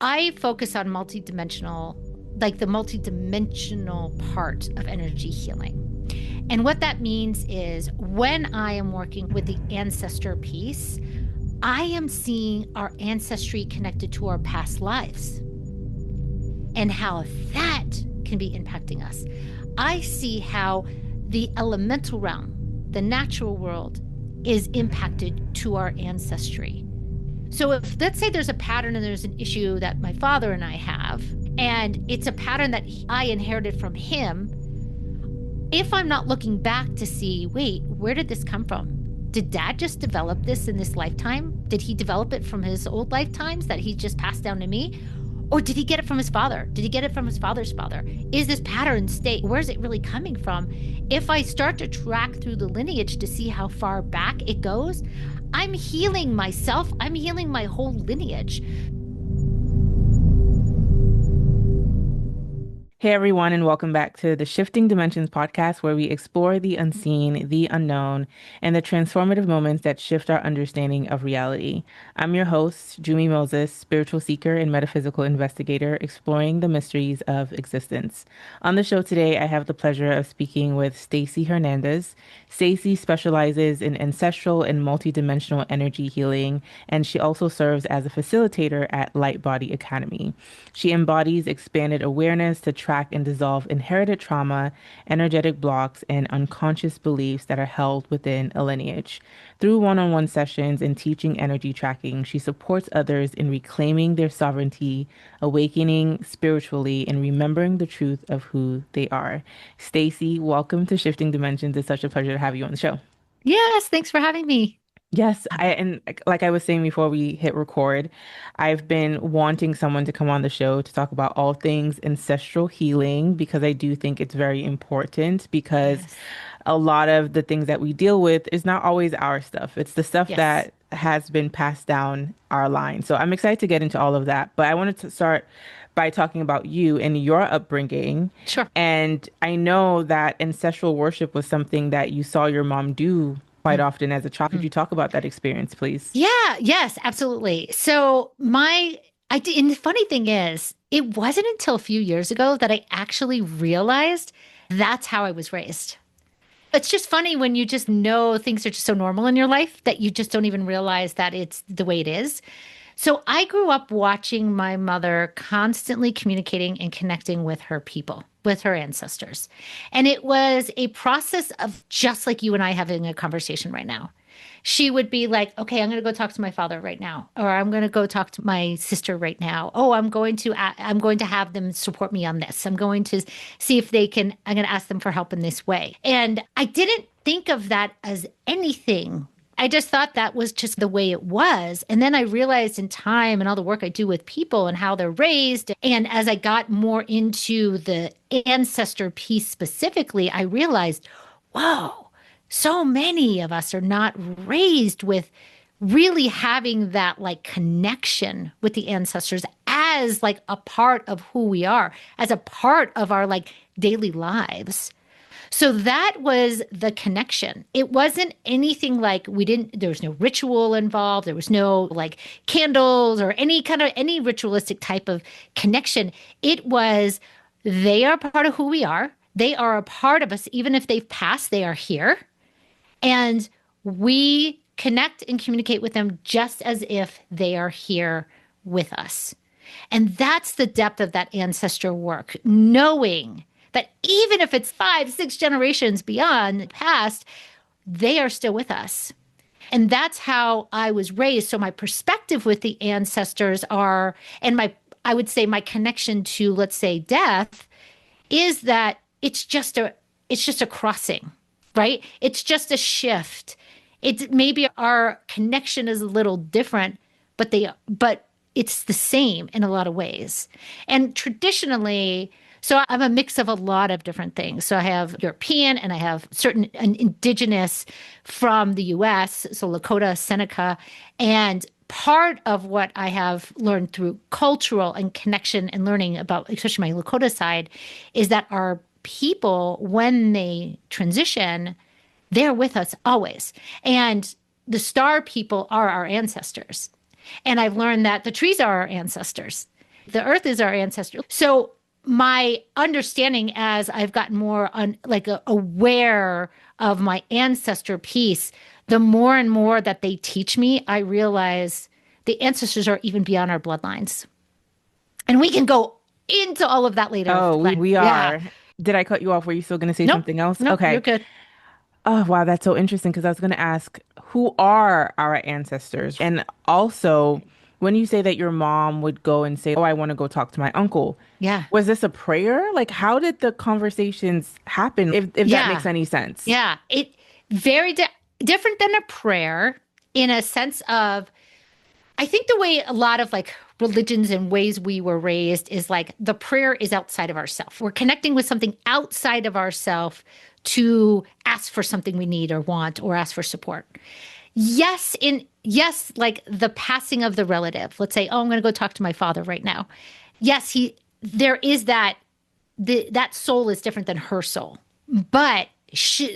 I focus on multidimensional, like the multidimensional part of energy healing. And what that means is when I am working with the ancestor piece, I am seeing our ancestry connected to our past lives and how that can be impacting us. I see how the elemental realm, the natural world, is impacted to our ancestry. So if, let's say there's a pattern and there's an issue that my father and I have, and it's a pattern that I inherited from him, if I'm not looking back to see, wait, where did this come from? Did dad just develop this in this lifetime? Did he develop it from his old lifetimes that he just passed down to me? Or did he get it from his father? Did he get it from his father's father? Is this pattern state? Where's it really coming from? If I start to track through the lineage to see how far back it goes, I'm healing myself. I'm healing my whole lineage. Hey everyone, and welcome back to the Shifting Dimensions podcast, where we explore the unseen, the unknown, and the transformative moments that shift our understanding of reality. I'm your host, Jumi Moses, spiritual seeker and metaphysical investigator, exploring the mysteries of existence. On the show today, I have the pleasure of speaking with Stacey Hernandez. Stacey specializes in ancestral and multidimensional energy healing, and she also serves as a facilitator at Lightbody Academy. She embodies expanded awareness to track and dissolve inherited trauma, energetic blocks, and unconscious beliefs that are held within a lineage. Through one-on-one sessions and teaching energy tracking, she supports others in reclaiming their sovereignty, awakening spiritually, and remembering the truth of who they are. Stacey, welcome to Shifting Dimensions. It's such a pleasure to have you on the show. Yes, thanks for having me. Yes, and like I was saying before we hit record, I've been wanting someone to come on the show to talk about all things ancestral healing because I do think it's very important because Yes. a lot of the things that we deal with is not always our stuff. It's the stuff Yes. that has been passed down our line. So I'm excited to get into all of that, but I wanted to start by talking about you and your upbringing. Sure. And I know that ancestral worship was something that you saw your mom do quite often as a child. Could Mhm. you talk about that experience, please? Yeah, yes, absolutely. So I did, and the funny thing is, it wasn't until a few years ago that I actually realized that's how I was raised. It's just funny when you just know things are just so normal in your life that you just don't even realize that it's the way it is. So I grew up watching my mother constantly communicating and connecting with her people, with her ancestors. And it was a process of just like you and I having a conversation right now. She would be like, okay, I'm going to go talk to my father right now, or I'm going to go talk to my sister right now. Oh, I'm going to have them support me on this. I'm going to see if they can, I'm going to ask them for help in this way. And I didn't think of that as anything. I just thought that was just the way it was. And then I realized in time and all the work I do with people and how they're raised. And as I got more into the ancestor piece specifically, I realized, whoa, so many of us are not raised with really having that like connection with the ancestors as like a part of who we are, as a part of our like daily lives. So that was the connection. It wasn't anything like there was no ritual involved. There was no like candles or any ritualistic type of connection. It was, they are part of who we are. They are a part of us. Even if they've passed, they are here. And we connect and communicate with them just as if they are here with us. And that's the depth of that ancestor work, knowing that even if it's 5, 6 generations beyond the past, they are still with us. And that's how I was raised. So my perspective with the ancestors are, and I would say my connection to, let's say, death is that it's just a crossing, right? It's just a shift. It's maybe our connection is a little different, but it's the same in a lot of ways. And traditionally, so I'm a mix of a lot of different things. So I have European and I have certain indigenous from the US, so Lakota, Seneca, and part of what I have learned through cultural and connection and learning about, especially my Lakota side, is that our people, when they transition, they're with us always. And the star people are our ancestors. And I've learned that the trees are our ancestors. The earth is our ancestry. So my understanding as I've gotten more aware of my ancestor piece, the more and more that they teach me, I realize the ancestors are even beyond our bloodlines. And we can go into all of that later. Oh, we Glenn. we Yeah. are. Did I cut you off? Were you still going to say Nope. something else? Nope. You're Okay. good. Oh, wow, that's so interesting because I was going to ask, who are our ancestors? And also, when you say that your mom would go and say, "Oh, I want to go talk to my uncle," Yeah. was this a prayer? Like, how did the conversations happen, if that makes Yeah. any sense? Yeah. It very different than a prayer in a sense of I think the way a lot of like religions and ways we were raised is like the prayer is outside of ourself. We're connecting with something outside of ourself to ask for something we need or want or ask for support. Yes, like the passing of the relative. Let's say, oh, I'm going to go talk to my father right now. Yes, he there is that soul is different than her soul. But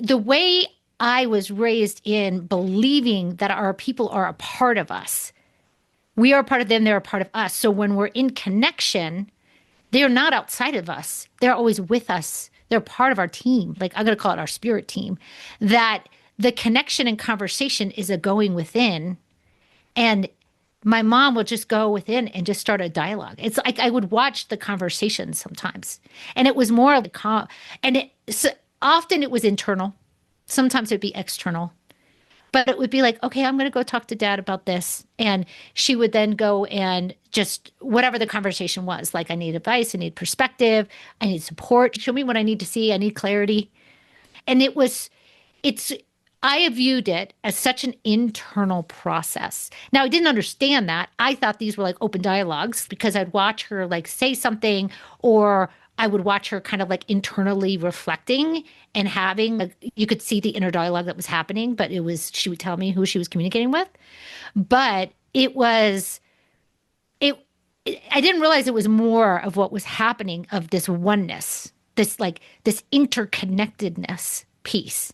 the way I was raised in believing that our people are a part of us, we are a part of them, they're a part of us. So when we're in connection, they're not outside of us. They're always with us. They're part of our team. Like I'm going to call it our spirit team. That the connection and conversation is a going within. And my mom would just go within and just start a dialogue. It's like I would watch the conversations sometimes. And it was more of and often it was internal. Sometimes it'd be external. But it would be like, okay, I'm going to go talk to dad about this. And she would then go and just whatever the conversation was, like, I need advice, I need perspective, I need support. Show me what I need to see, I need clarity. And it's, I viewed it as such an internal process. Now, I didn't understand that. I thought these were like open dialogues because I'd watch her like say something or I would watch her kind of like internally reflecting and having, like, you could see the inner dialogue that was happening, but it was, she would tell me who she was communicating with. But it, I didn't realize it was more of what was happening of this oneness, this interconnectedness piece,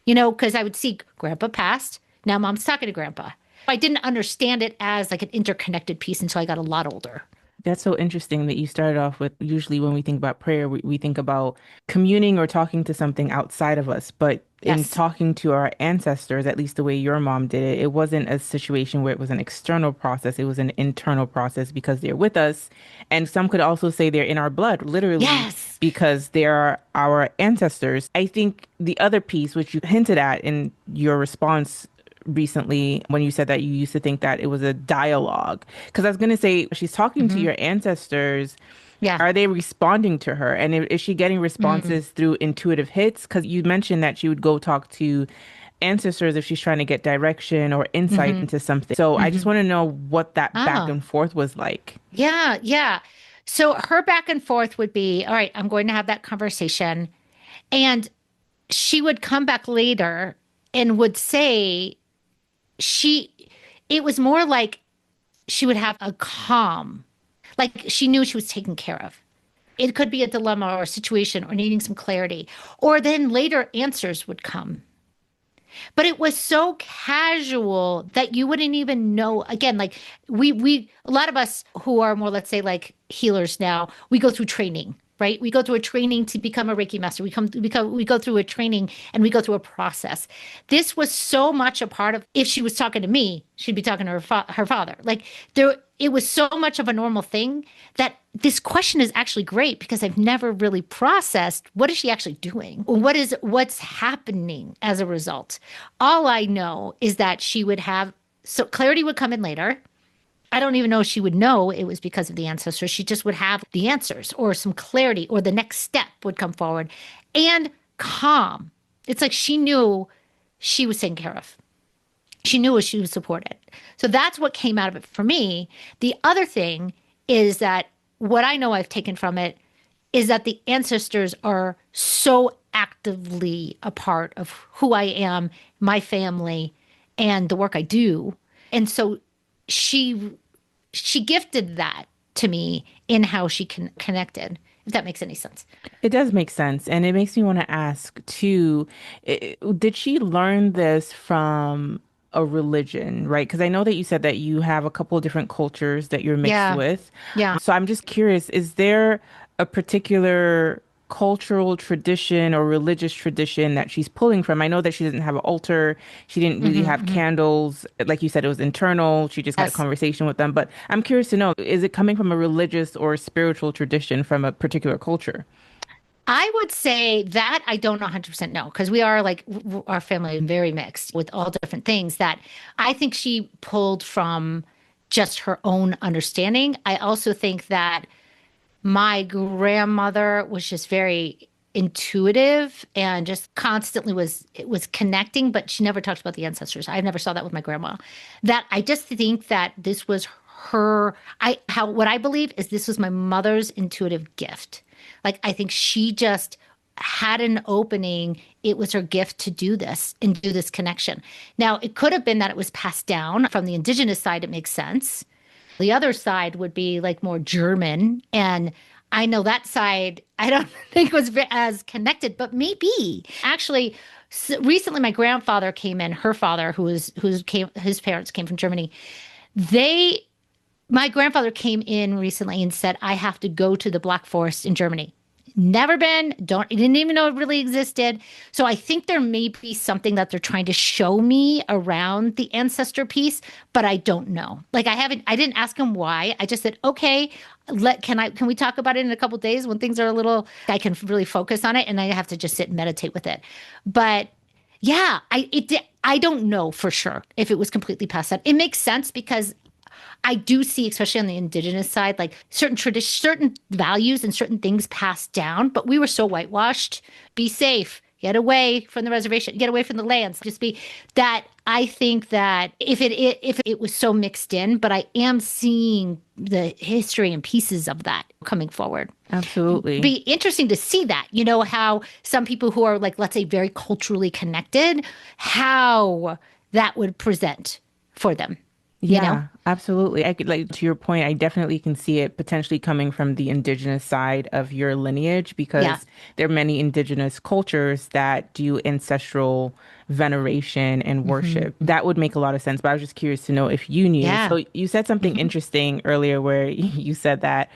because I would see grandpa passed. Now mom's talking to grandpa. I didn't understand it as like an interconnected piece until I got a lot older. That's so interesting that you started off with usually when we think about prayer, we think about communing or talking to something outside of us. But in Yes. talking to our ancestors, at least the way your mom did it, it wasn't a situation where it was an external process. It was an internal process because they're with us. And some could also say they're in our blood, literally, Yes. because they're our ancestors. I think the other piece, which you hinted at in your response recently when you said that you used to think that it was a dialogue. Because I was going to say, she's talking to Hmm. your ancestors. Yeah. Are they responding to her? And is she getting Mm. responses through intuitive hits? Because you mentioned that she would go talk to ancestors if she's trying to get direction or insight Hmm. into something. So I just Hmm. want to know what that back Oh, and forth was like. yeah. Yeah. So her back and forth would be, all right, I'm going to have that conversation. And she would come back later and would say, she, it was more like she would have a calm, like she knew she was taken care of. It could be a dilemma or a situation or needing some clarity. Or then later answers would come. But it was so casual that you wouldn't even know. Again, like a lot of us who are more, let's say, like healers now, we go through training, right? We go through a training to become a Reiki master. We go through a training and we go through a process. This was so much a part of. If she was talking to me, she'd be talking to her father. Like there, it was so much of a normal thing that this question is actually great because I've never really processed what is she actually doing? What's happening as a result? All I know is that she would have so clarity would come in later. I don't even know if she would know it was because of the ancestors. She just would have the answers or some clarity or the next step would come forward and calm. It's like she knew she was taken care of. She knew she was supported. So that's what came out of it for me. The other thing is that what I know I've taken from it is that the ancestors are so actively a part of who I am, my family, and the work I do. And so she she gifted that to me in how she connected, if that makes any sense. It does make sense. And it makes me want to ask too, did she learn this from a religion, right? Because I know that you said that you have a couple of different cultures that you're mixed Yeah. with. Yeah. So I'm just curious, is there a particular cultural tradition or religious tradition that she's pulling from? I know that she doesn't have an altar. She didn't really have Hmm. candles. Like you said, it was internal. She just had a Yes. conversation with them. But I'm curious to know, is it coming from a religious or spiritual tradition from a particular culture? I would say that I don't 100% know because we are like our family is very mixed with all different things that I think she pulled from just her own understanding. I also think that my grandmother was just very intuitive and just constantly was connecting, but she never talked about the ancestors. I never saw that with my grandma. That I just think that this was her I how what I believe is this was my mother's intuitive gift. Like I think she just had an opening. It was her gift to do this and do this connection. Now, it could have been that it was passed down from the indigenous side. It makes sense. The other side would be like more German. And I know that side, I don't think was as connected, but maybe. Actually, recently my grandfather came in, her father, his parents came from Germany. They, my grandfather came in recently and said, I have to go to the Black Forest in Germany. Never been, didn't even know it really existed. So I think there may be something that they're trying to show me around the ancestor piece, but I don't know. Like I didn't ask him why. I just said, okay, can we talk about it in a couple of days when things are a little, I can really focus on it and I have to just sit and meditate with it. But yeah, I don't know for sure if it was completely passed on. It makes sense because I do see, especially on the indigenous side, like certain tradition, certain values and certain things passed down, but we were so whitewashed. Be safe. Get away from the reservation. Get away from the lands. Just be that. I think that if it was so mixed in, but I am seeing the history and pieces of that coming forward. Absolutely. Be interesting to see that. You know how some people who are like, let's say, very culturally connected, how that would present for them. You know? Yeah, absolutely. I could, like, to your point, I definitely can see it potentially coming from the indigenous side of your lineage Yeah. because there are many indigenous cultures that do ancestral veneration and Hmm. worship. That would make a lot of sense, but I was just curious to know if you knew. Yeah. So you said something Hmm. interesting earlier where you said that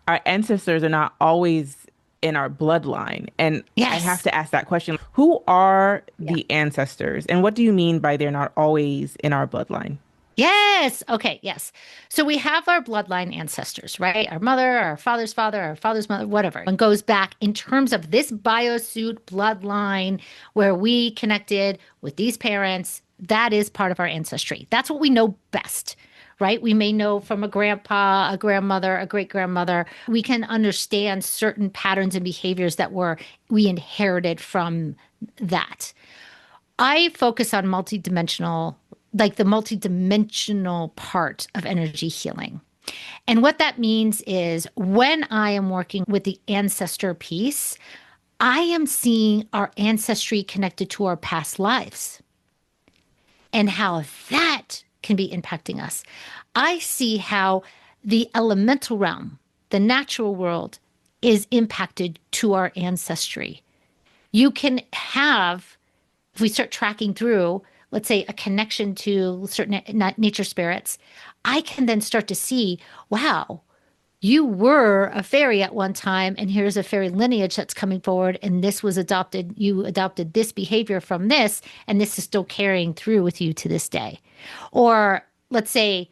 our ancestors are not always in our bloodline. And I have Yes. to ask that question. Who are Yeah. the ancestors? And what do you mean by they're not always in our bloodline? Yes. Okay. Yes. So we have our bloodline ancestors, right? Our mother, our father, our father's mother, whatever, and goes back in terms of this biosuit bloodline where we connected with these parents. That is part of our ancestry. That's what we know best, right? We may know from a grandpa, a grandmother, a great grandmother. We can understand certain patterns and behaviors that we inherited from that. I focus on multidimensional, like the multidimensional part of energy healing. And what that means is when I am working with the ancestor piece, I am seeing our ancestry connected to our past lives and how that can be impacting us. I see how the elemental realm, the natural world, is impacted to our ancestry. You can have if we start tracking through, let's say, a connection to certain nature spirits, I can then start to see, wow, you were a fairy at one time, and here's a fairy lineage that's coming forward, and this was adopted. You adopted this behavior from this, and this is still carrying through with you to this day. Or let's say,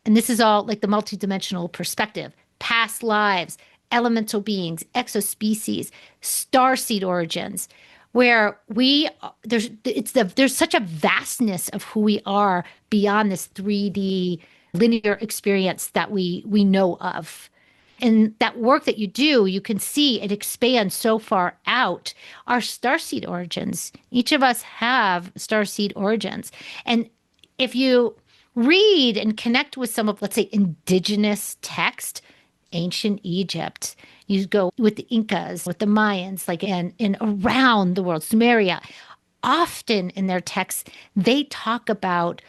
and this is all like the multidimensional perspective, past lives, elemental beings, exospecies, starseed origins, where there's such a vastness of who we are beyond this 3D linear experience that we know of. And that work that you do, you can see it expands so far out. Our starseed origins, each of us have starseed origins. And if you read and connect with some of, let's say, indigenous text, ancient Egypt, you go with the Incas, with the Mayans, like in around the world, Sumeria, often in their texts, they talk about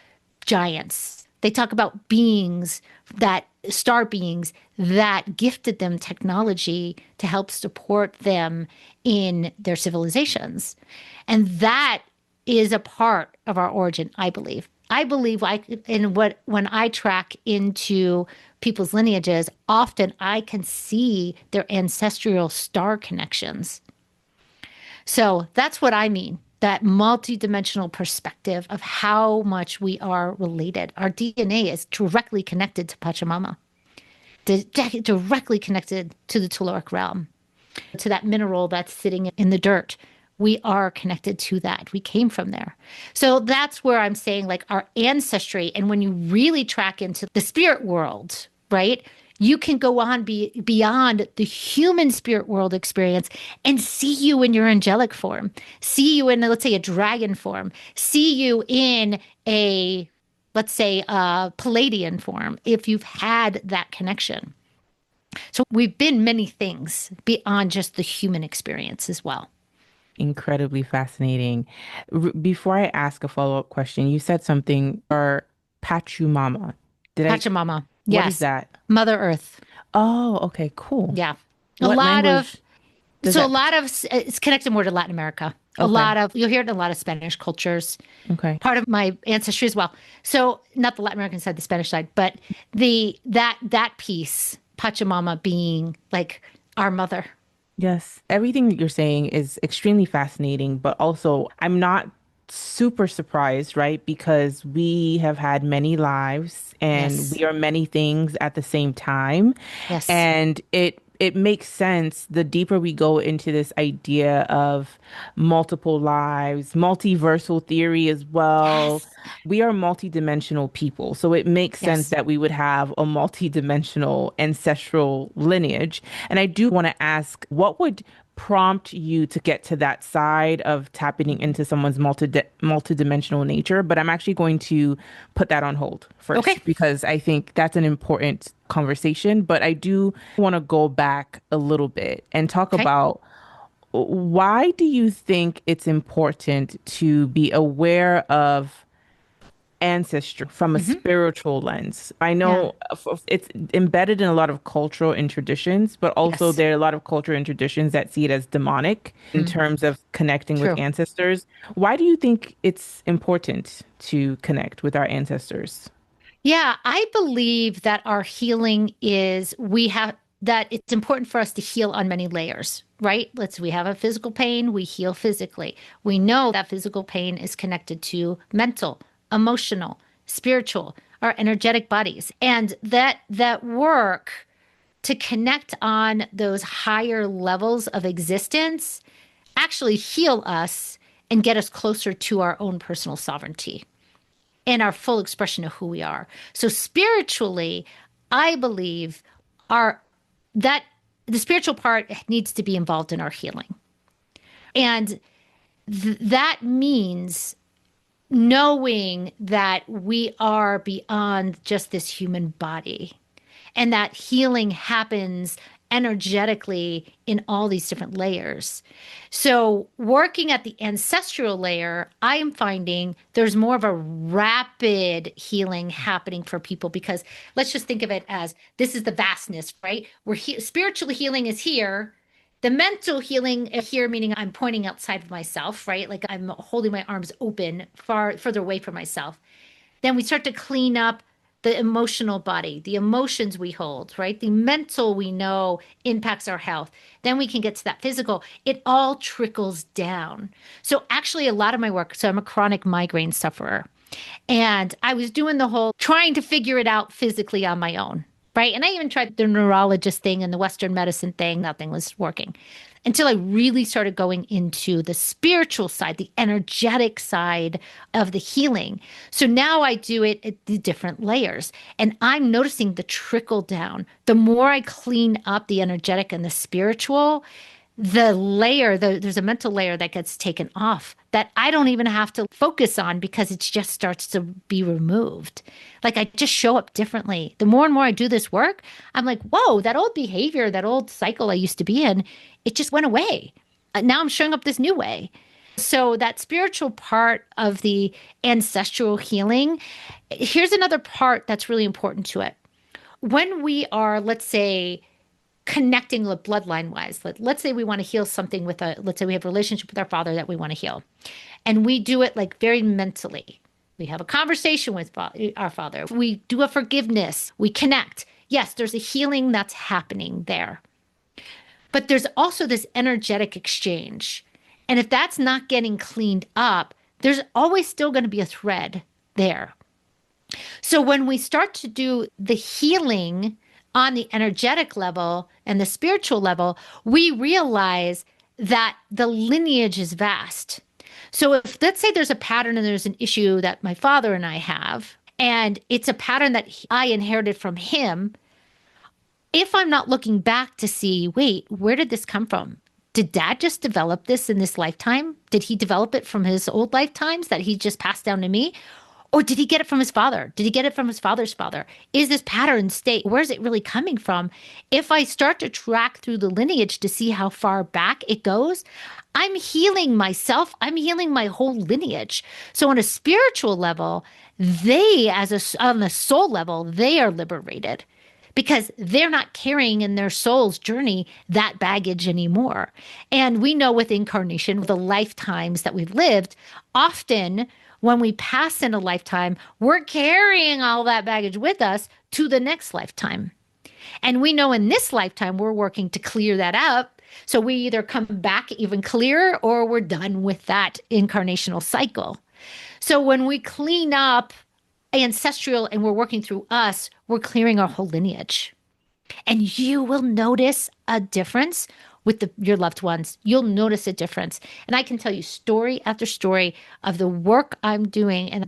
giants. They talk about beings that star beings that gifted them technology to help support them in their civilizations. And that is a part of our origin, I believe. I believe when I track into people's lineages, often I can see their ancestral star connections. So that's what I mean. That multidimensional perspective of how much we are related. Our DNA is directly connected to Pachamama, directly connected to the telluric realm, to that mineral that's sitting in the dirt. We are connected to that. We came from there. So that's where I'm saying, like, our ancestry. And when you really track into the spirit world, right? You can go on beyond the human spirit world experience and see you in your angelic form, see you in, let's say, a dragon form, see you in a, let's say, a Palladian form if you've had that connection. So we've been many things beyond just the human experience as well. Incredibly fascinating. Before I ask a follow-up question, you said something or Pachumama. Did I, Pachamama, what is yes. that? Mother Earth, Oh, okay, cool. yeah. A What lot of, language does so a that? lot of, it's connected more to Latin America. A Okay, lot of, you'll hear it in a lot of Spanish cultures, okay. part of my ancestry as well. So not the Latin American side, the Spanish side, but that piece, Pachamama being like our mother. Yes, everything that you're saying is extremely fascinating, but also I'm not super surprised, right? Because we have had many lives and Yes, we are many things at the same time. yes, And it makes sense the deeper we go into this idea of multiple lives, multiversal theory as well. yes, We are multidimensional people. So it makes sense yes. that we would have a multidimensional ancestral lineage. And I do want to ask, what would prompt you to get to that side of tapping into someone's multidimensional nature? But I'm actually going to put that on hold Okay. first because I think that's an important conversation. But I do want to go back a little bit and talk Okay. about why do you think it's important to be aware of ancestry from a Hmm. spiritual lens? I Yeah. know it's embedded in a lot of cultural and traditions, but also Yes. there are a lot of culture and traditions that see it as demonic in Mm, terms of connecting with true. ancestors. Why do you think it's important to connect with our ancestors? Yeah, I believe that our healing is we have that it's important for us to heal on many layers, right? We have a physical pain, we heal physically. We know that physical pain is connected to mental, emotional, spiritual, our energetic bodies. And that work to connect on those higher levels of existence actually heal us and get us closer to our own personal sovereignty and our full expression of who we are. So spiritually, I believe our that the spiritual part needs to be involved in our healing. And that means knowing that we are beyond just this human body and that healing happens energetically in all these different layers. So, working at the ancestral layer, I am finding there's more of a rapid healing happening for people because let's just think of it as this is the vastness, right? Spiritual healing is here. The mental healing here, meaning I'm pointing outside of myself, right? Like I'm holding my arms open further away from myself. Then we start to clean up the emotional body, the emotions we hold, right? The mental we know impacts our health. Then we can get to that physical. It all trickles down. So, actually, a lot of my work, so I'm a chronic migraine sufferer. And I was doing the whole trying to figure it out physically on my own, right? And I even tried the neurologist thing and the Western medicine thing. Nothing was working until I really started going into the spiritual side, the energetic side of the healing. So now I do it at the different layers and I'm noticing the trickle down. The more I clean up the energetic and the spiritual, there's a mental layer that gets taken off that I don't even have to focus on because it just starts to be removed. Like I just show up differently. The more and more I do this work, I'm like, whoa, that old behavior, that old cycle I used to be in, it just went away. Now I'm showing up this new way. So that spiritual part of the ancestral healing, here's another part that's really important to it. When we are, let's say, connecting bloodline wise. Let's say we want to heal something let's say we have a relationship with our father that we want to heal. And we do it like very mentally. We have a conversation with our Father. We do a forgiveness. We connect. Yes, there's a healing that's happening there. But there's also this energetic exchange. And if that's not getting cleaned up, there's always still going to be a thread there. So when we start to do the healing on the energetic level and the spiritual level, we realize that the lineage is vast. So if, let's say, there's a pattern and there's an issue that my father and I have, and it's a pattern that I inherited from him, if I'm not looking back to see, wait, where did this come from? Did dad just develop this in this lifetime? Did he develop it from his old lifetimes that he just passed down to me? Or did he get it from his father? Did he get it from his father's father? Is this pattern state? Where's it really coming from? If I start to track through the lineage to see how far back it goes, I'm healing myself. I'm healing my whole lineage. So on a spiritual level, on a soul level, they are liberated because they're not carrying in their soul's journey that baggage anymore. And we know with incarnation, the lifetimes that we've lived, often when we pass in a lifetime, we're carrying all that baggage with us to the next lifetime. And we know in this lifetime, we're working to clear that up. So we either come back even clearer or we're done with that incarnational cycle. So when we clean up ancestral and we're working through us, we're clearing our whole lineage. And you will notice a difference with your loved ones. You'll notice a difference. And I can tell you story after story of the work I'm doing and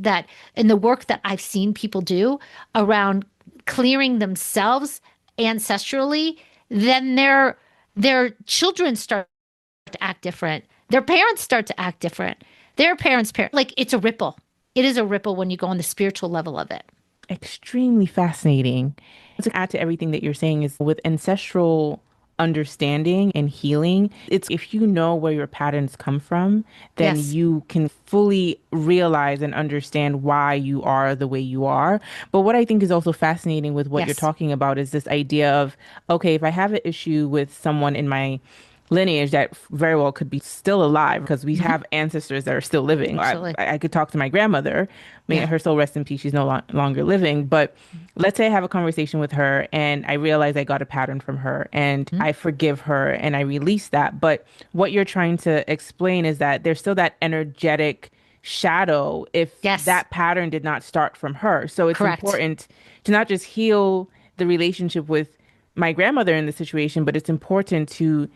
the work that I've seen people do around clearing themselves ancestrally. Then their children start to act different. Their parents start to act different. Their parents, like it's a ripple. It is a ripple when you go on the spiritual level of it. Extremely fascinating. To add to everything that you're saying is with ancestral understanding and healing, it's if you know where your patterns come from, then Yes. you can fully realize and understand why you are the way you are. But what I think is also fascinating with what you're Yes. talking about is this idea of, okay, if I have an issue with someone in my lineage that very well could be still alive because we Hmm. have ancestors that are still living. Absolutely. I could talk to my grandmother. May Yeah. her soul rest in peace. She's no longer living. But let's say I have a conversation with her and I realize I got a pattern from her and Mhm. I forgive her and I release that. But what you're trying to explain is that there's still that energetic shadow if Yes. that pattern did not start from her. So it's Correct. important to not just heal the relationship with my grandmother in the situation, but it's important to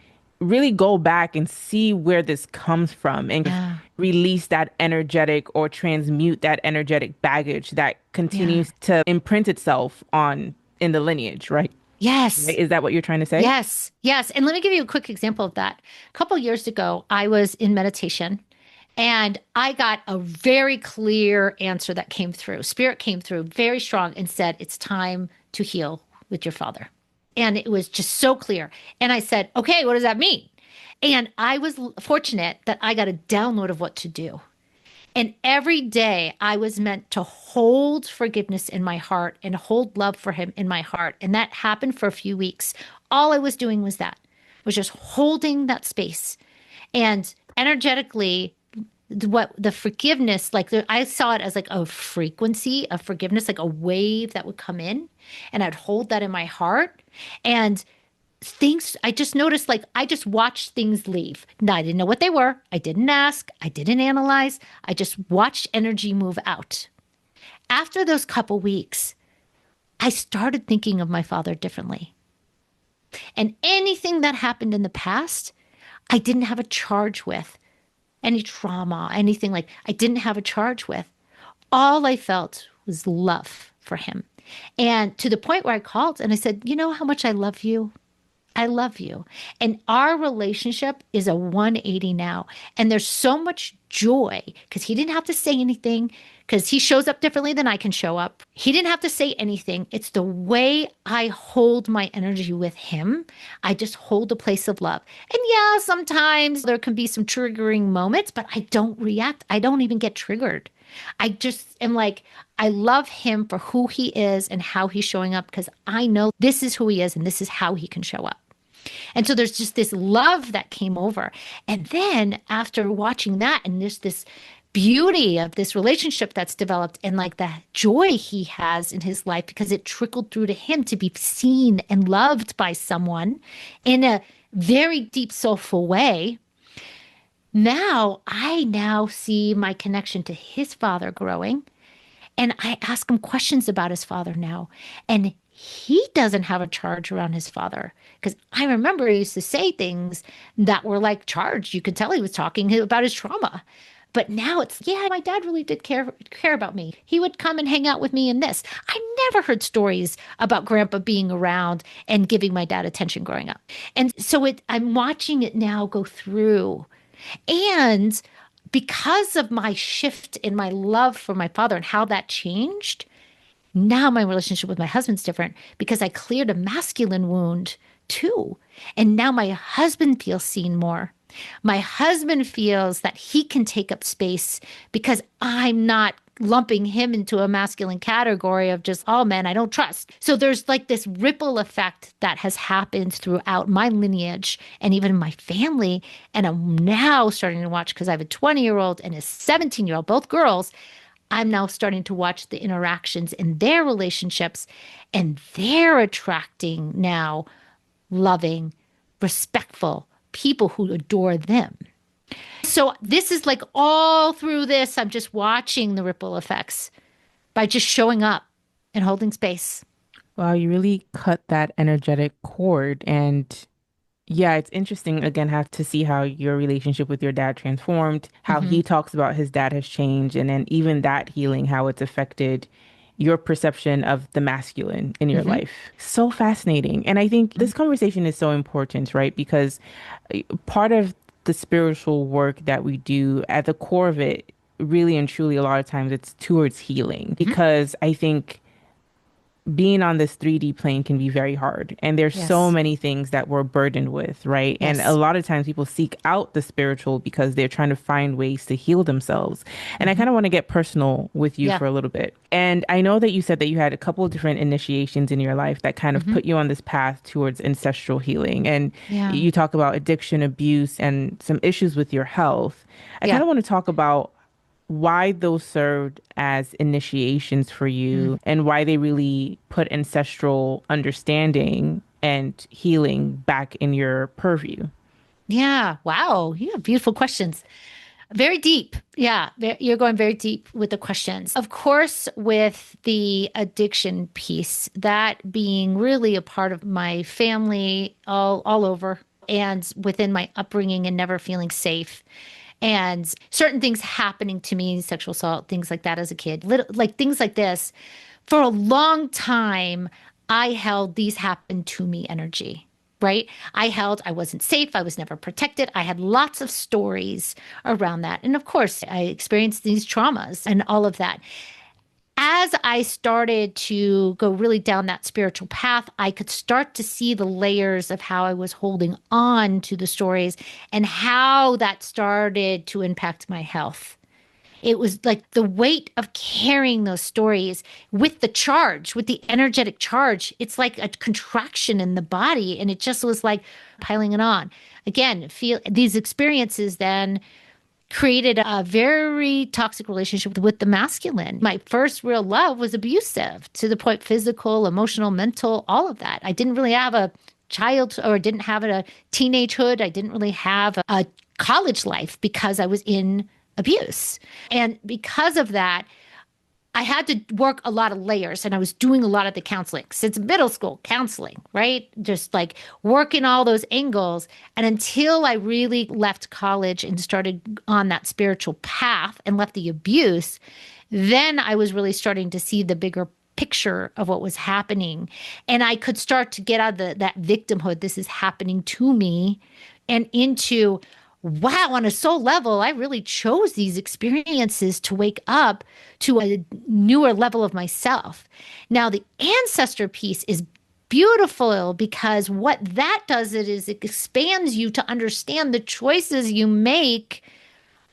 really go back and see where this comes from and Yeah. release that energetic or transmute that energetic baggage that Yeah. continues to imprint itself on in the lineage, right? Right? Yes. Is that what you're trying to say? Yes. Yes. And let me give you a quick example of that. A couple years ago, I was in meditation and I got a very clear answer that came through. Spirit came through very strong and said, it's time to heal with your father. And it was just so clear. And I said, okay, what does that mean? And I was fortunate that I got a download of what to do. And every day I was meant to hold forgiveness in my heart and hold love for him in my heart. And that happened for a few weeks. All I was doing was just holding that space. And energetically, what the forgiveness, I saw it as like a frequency of forgiveness, like a wave that would come in, and I'd hold that in my heart. And things, I just noticed, like I just watched things leave. Now, I didn't know what they were. I didn't ask. I didn't analyze. I just watched energy move out. After those couple weeks, I started thinking of my father differently. And anything that happened in the past, I didn't have a charge with. Any trauma, anything, like I didn't have a charge with. All I felt was love for him. And to the point where I called and I said, you know how much I love you? I love you. And our relationship is a 180 now. And there's so much joy because he didn't have to say anything because he shows up differently than I can show up. He didn't have to say anything. It's the way I hold my energy with him. I just hold a place of love. And yeah, sometimes there can be some triggering moments, but I don't react. I don't even get triggered. I just am like, I love him for who he is and how he's showing up because I know this is who he is and this is how he can show up. And so there's just this love that came over. And then after watching that and this beauty of this relationship that's developed and like the joy he has in his life because it trickled through to him to be seen and loved by someone in a very deep, soulful way. I now see my connection to his father growing, and I ask him questions about his father now. And he doesn't have a charge around his father. Because I remember he used to say things that were like charged. You could tell he was talking about his trauma. But now it's, yeah, my dad really did care about me. He would come and hang out with me in this. I never heard stories about grandpa being around and giving my dad attention growing up. And so I'm watching it now go through. And because of my shift in my love for my father and how that changed, now my relationship with my husband's different because I cleared a masculine wound too. And now my husband feels seen more. My husband feels that he can take up space because I'm not lumping him into a masculine category of just all men I don't trust. So there's like this ripple effect that has happened throughout my lineage and even my family. And I'm now starting to watch because I have a 20-year-old and a 17-year-old, both girls. I'm now starting to watch the interactions in their relationships, and they're attracting now loving, respectful people who adore them. So this is like all through this, I'm just watching the ripple effects by just showing up and holding space. Wow, you really cut that energetic cord. And yeah, it's interesting again have to see how your relationship with your dad transformed, how Hmm. he talks about his dad has changed, and then even that healing, how it's affected your perception of the masculine in your Hmm. life. So fascinating. And I think this conversation is so important, right? Because part of the spiritual work that we do, at the core of it, really and truly, a lot of times it's towards healing. Because I think being on this 3D plane can be very hard. And there's so Yes. many things that we're burdened with, right? And a Yes. lot of times people seek out the spiritual because they're trying to find ways to heal themselves. And I Hmm. kind of want to get personal with you Yeah. for a little bit. And I know that you said that you had a couple of different initiations in your life that kind of Hmm. put you on this path towards ancestral healing. And Yeah. you talk about addiction, abuse, and some issues with your health. I kind Yeah. of want to talk about why those served as initiations for Mm. you and why they really put ancestral understanding and healing back in your purview. Yeah. Wow. You have beautiful questions. Very deep. Yeah, you're going very deep with the questions. Of course, with the addiction piece, that being really a part of my family all over and within my upbringing and never feeling safe. And certain things happening to me, sexual assault, things like that as a kid, like things like this. For a long time, I held these happen to me energy, right? I wasn't safe. I was never protected. I had lots of stories around that. And of course, I experienced these traumas and all of that. As I started to go really down that spiritual path, I could start to see the layers of how I was holding on to the stories and how that started to impact my health. It was like the weight of carrying those stories with the charge, with the energetic charge. It's like a contraction in the body. And it just was like piling it on. Again, feel these experiences then created a very toxic relationship with the masculine. My first real love was abusive to the point physical, emotional, mental, all of that. I didn't really have a child or didn't have a teenagehood. I didn't really have a college life because I was in abuse. And because of that, I had to work a lot of layers and I was doing a lot of the counseling since middle school counseling, right? Just like working all those angles. And until I really left college and started on that spiritual path and left the abuse, then I was really starting to see the bigger picture of what was happening. And I could start to get out of that victimhood. This is happening to me and into wow, on a soul level, I really chose these experiences to wake up to a newer level of myself. Now, the ancestor piece is beautiful because what that does is it expands you to understand the choices you make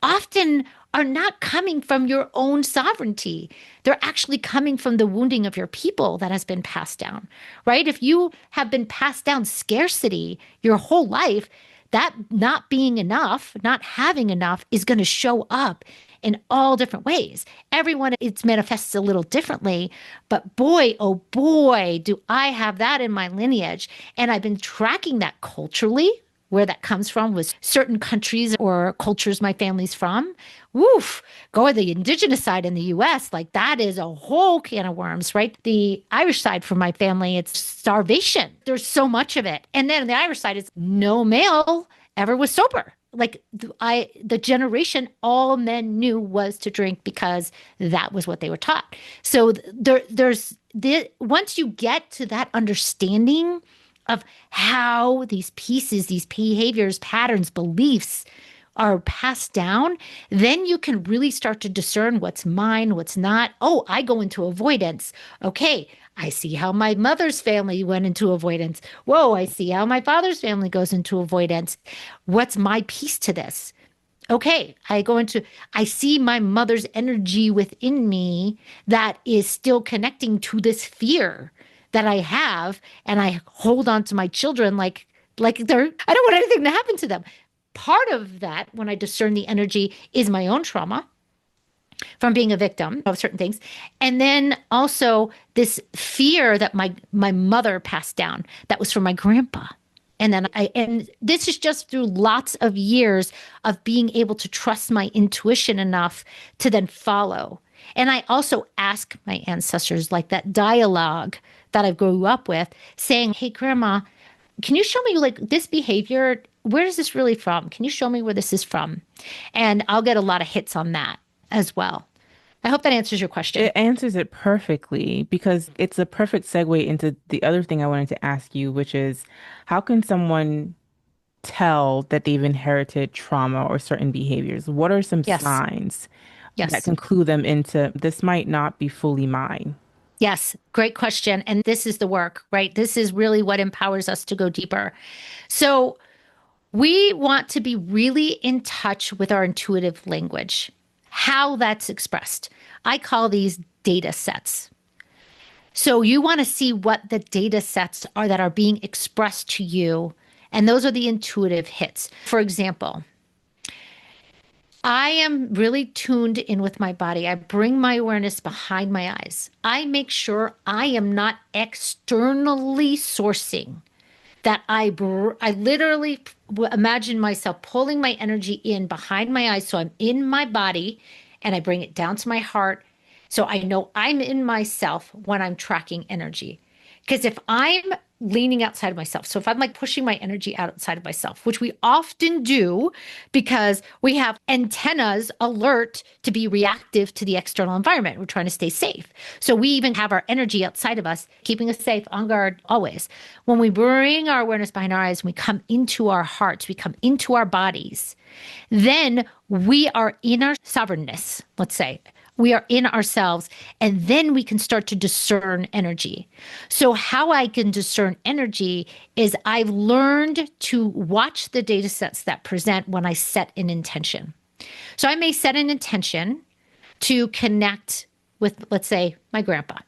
often are not coming from your own sovereignty. They're actually coming from the wounding of your people that has been passed down, right? If you have been passed down scarcity your whole life, that not being enough, not having enough is going to show up in all different ways. Everyone, it's manifests a little differently, but boy, oh boy, do I have that in my lineage. And I've been tracking that culturally, where that comes from was certain countries or cultures my family's from. Woof, go to the indigenous side in the US, like that is a whole can of worms, right? The Irish side for my family, it's starvation. There's so much of it. And then on the Irish side, it's no male ever was sober. Like the generation all men knew was to drink because that was what they were taught. So once you get to that understanding of how these pieces, these behaviors, patterns, beliefs are passed down, then you can really start to discern what's mine, what's not. Oh, I go into avoidance. Okay, I see how my mother's family went into avoidance. Whoa, I see how my father's family goes into avoidance. What's my piece to this? Okay, I see my mother's energy within me that is still connecting to this fear that I have, and I hold on to my children like I don't want anything to happen to them. Part of that, when I discern the energy, is my own trauma from being a victim of certain things. And then also this fear that my mother passed down that was from my grandpa. And this is just through lots of years of being able to trust my intuition enough to then follow. And I also ask my ancestors, like that dialogue that I grew up with, saying, hey, grandma, can you show me like this behavior? Where is this really from? Can you show me where this is from? And I'll get a lot of hits on that as well. I hope that answers your question. It answers it perfectly because it's a perfect segue into the other thing I wanted to ask you, which is how can someone tell that they've inherited trauma or certain behaviors? What are some Yes. signs that Yes. can clue them into this might not be fully mine? Yes. Great question. And this is the work, right? This is really what empowers us to go deeper. So we want to be really in touch with our intuitive language, how that's expressed. I call these data sets. So you want to see what the data sets are that are being expressed to you. And those are the intuitive hits. For example, I am really tuned in with my body. I bring my awareness behind my eyes. I make sure I am not externally sourcing that I literally imagine myself pulling my energy in behind my eyes. So I'm in my body and I bring it down to my heart. So I know I'm in myself when I'm tracking energy. Because if I'm leaning outside of myself, so if I'm like pushing my energy outside of myself, which we often do because we have antennas alert to be reactive to the external environment. We're trying to stay safe. So we even have our energy outside of us, keeping us safe, on guard, always. When we bring our awareness behind our eyes, we come into our hearts, we come into our bodies, then we are in our sovereignness, let's say. We are in ourselves, and then we can start to discern energy. So, how I can discern energy is I've learned to watch the data sets that present when I set an intention. So, I may set an intention to connect with, let's say, my grandpa.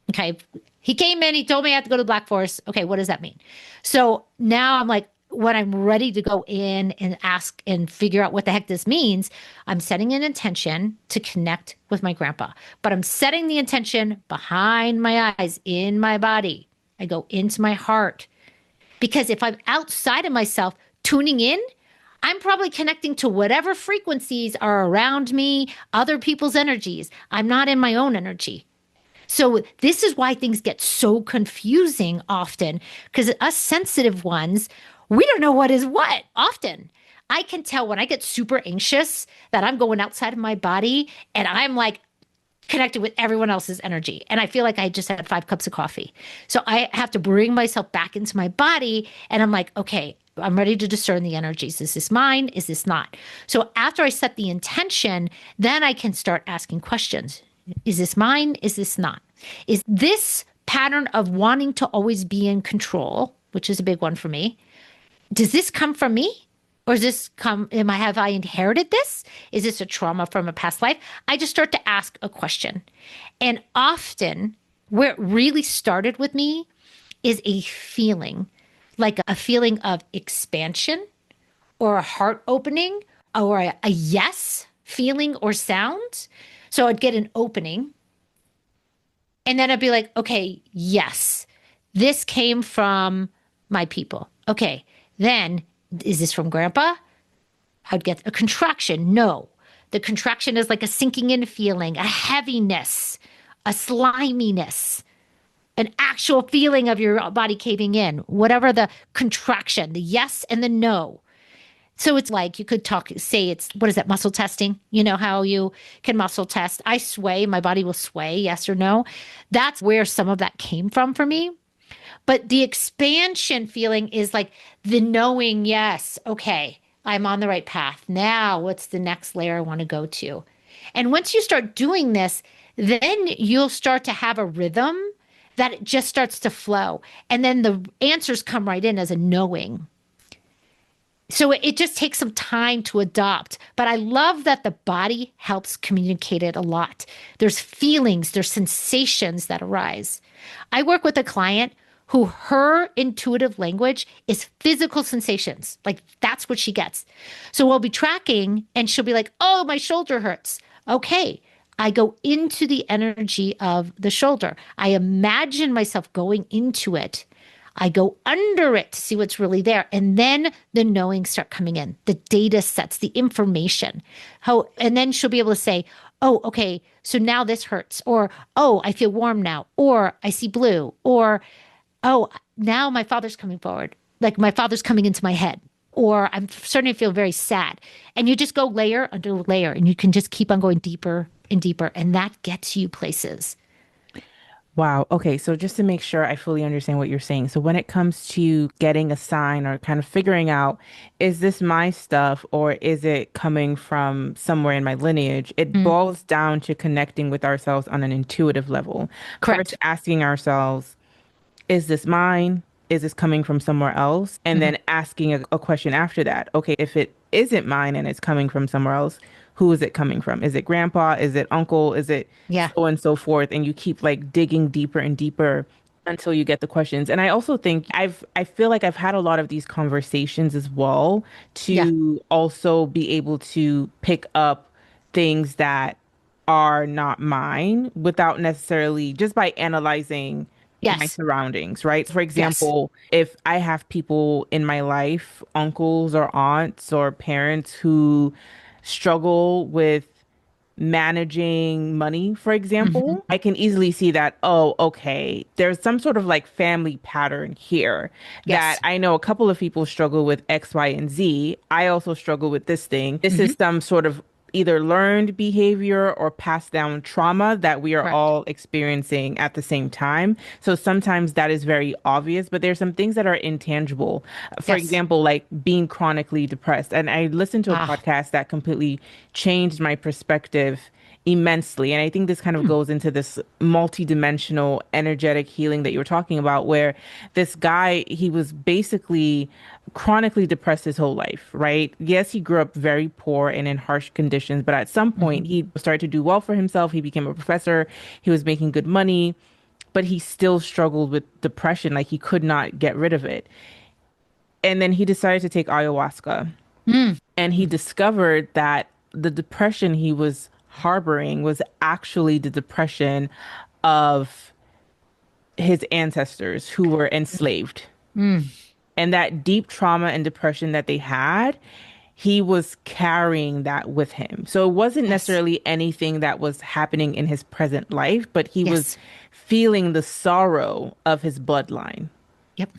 Okay. He came in, he told me I had to go to the Black Forest. Okay, what does that mean? So now I'm like, when I'm ready to go in and ask and figure out what the heck this means, I'm setting an intention to connect with my grandpa. But I'm setting the intention behind my eyes, in my body. I go into my heart. Because if I'm outside of myself, tuning in, I'm probably connecting to whatever frequencies are around me, other people's energies. I'm not in my own energy. So this is why things get so confusing often, because us sensitive ones, we don't know what is what often. I can tell when I get super anxious that I'm going outside of my body and I'm like connected with everyone else's energy. And I feel like I just had 5 cups of coffee. So I have to bring myself back into my body. And I'm like, okay, I'm ready to discern the energies. Is this mine? Is this not? So after I set the intention, then I can start asking questions. Is this mine? Is this not? Is this pattern of wanting to always be in control, which is a big one for me, does this come from me? Or does this have I inherited this? Is this a trauma from a past life? I just start to ask a question. And often where it really started with me is a feeling, like a feeling of expansion or a heart opening or a yes. feeling or sound. So I'd get an opening and then I'd be like, okay, yes, this came from my people. Okay, then is this from grandpa? I'd get a contraction. No. The contraction is like a sinking in feeling, a heaviness, a sliminess, an actual feeling of your body caving in, whatever the contraction, the yes and the no. So it's like you could say it's, what is that, muscle testing? You know how you can muscle test? I sway, my body will sway, yes or no. That's where some of that came from for me. But the expansion feeling is like the knowing, yes, okay, I'm on the right path. Now, what's the next layer I want to go to? And once you start doing this, then you'll start to have a rhythm that it just starts to flow. And then the answers come right in as a knowing. So it just takes some time to adopt. But I love that the body helps communicate it a lot. There's feelings, there's sensations that arise. I work with a client who her intuitive language is physical sensations. Like that's what she gets. So we'll be tracking and she'll be like, oh, my shoulder hurts. Okay. I go into the energy of the shoulder. I imagine myself going into it. I go under it to see what's really there. And then the knowings start coming in, the data sets, the information. And then she'll be able to say, oh, okay, so now this hurts. Or, oh, I feel warm now. Or I see blue. Or, oh, now my father's coming forward. Like my father's coming into my head. Or I'm starting to feel very sad. And you just go layer under layer and you can just keep on going deeper and deeper. And that gets you places. Wow. Okay. So just to make sure I fully understand what you're saying. So when it comes to getting a sign or kind of figuring out, is this my stuff or is it coming from somewhere in my lineage? It Mm, boils down to connecting with ourselves on an intuitive level. First, correct. asking ourselves, is this mine? Is this coming from somewhere else? And Hmm. then asking a question after that. Okay, if it isn't mine and it's coming from somewhere else, who is it coming from? Is it grandpa? Is it uncle? Is it Yeah. so and so forth? And you keep like digging deeper and deeper until you get the questions. And I also think I feel like I've had a lot of these conversations as well Yeah. to also be able to pick up things that are not mine without necessarily just by analyzing my Yes. surroundings, right? For Yes. example, if I have people in my life, uncles or aunts or parents who struggle with managing money, for Hmm. example, I can easily see that, oh, okay, there's some sort of like family pattern here that Yes. I know a couple of people struggle with X, Y, and Z. I also struggle with this thing. This is Hmm. some sort of either learned behavior or passed down trauma that we are Correct. all experiencing at the same time. So sometimes that is very obvious, but there's some things that are intangible. For Yes. example, like being chronically depressed. And I listened to a Ah. podcast that completely changed my perspective immensely. And I think this kind of Hmm. goes into this multidimensional energetic healing that you were talking about, where this guy, he was basically chronically depressed his whole life, right? Yes, he grew up very poor and in harsh conditions, but at some Hmm. point he started to do well for himself. He became a professor, he was making good money, but he still struggled with depression. Like he could not get rid of it. And then he decided to take ayahuasca. Mm. And he discovered that the depression he was harboring was actually the depression of his ancestors who were enslaved. Mm. And that deep trauma and depression that they had, he was carrying that with him. So it wasn't Yes. necessarily anything that was happening in his present life, but he was Yes. feeling the sorrow of his bloodline. Yep.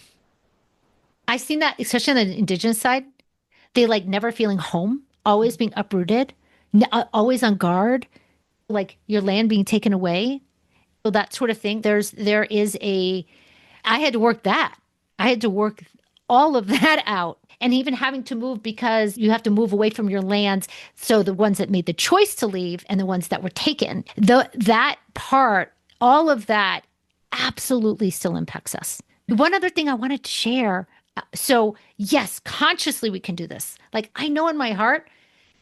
I've seen that, especially on the indigenous side. They like never feeling home, always being uprooted, always on guard, like your land being taken away. So that sort of thing. There is a, I had to work that. I had to work all of that out. And even having to move because you have to move away from your lands. So the ones that made the choice to leave and the ones that were taken, that part, all of that absolutely still impacts us. One other thing I wanted to share. So, yes, consciously we can do this. Like, I know in my heart,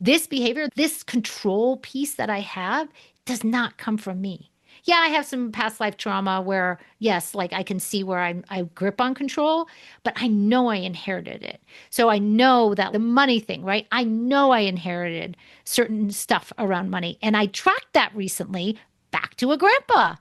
this behavior, this control piece that I have does not come from me. Yeah, I have some past life trauma where, yes, like I can see where I grip on control, but I know I inherited it. So I know that the money thing, right? I know I inherited certain stuff around money. And I tracked that recently back to a grandpa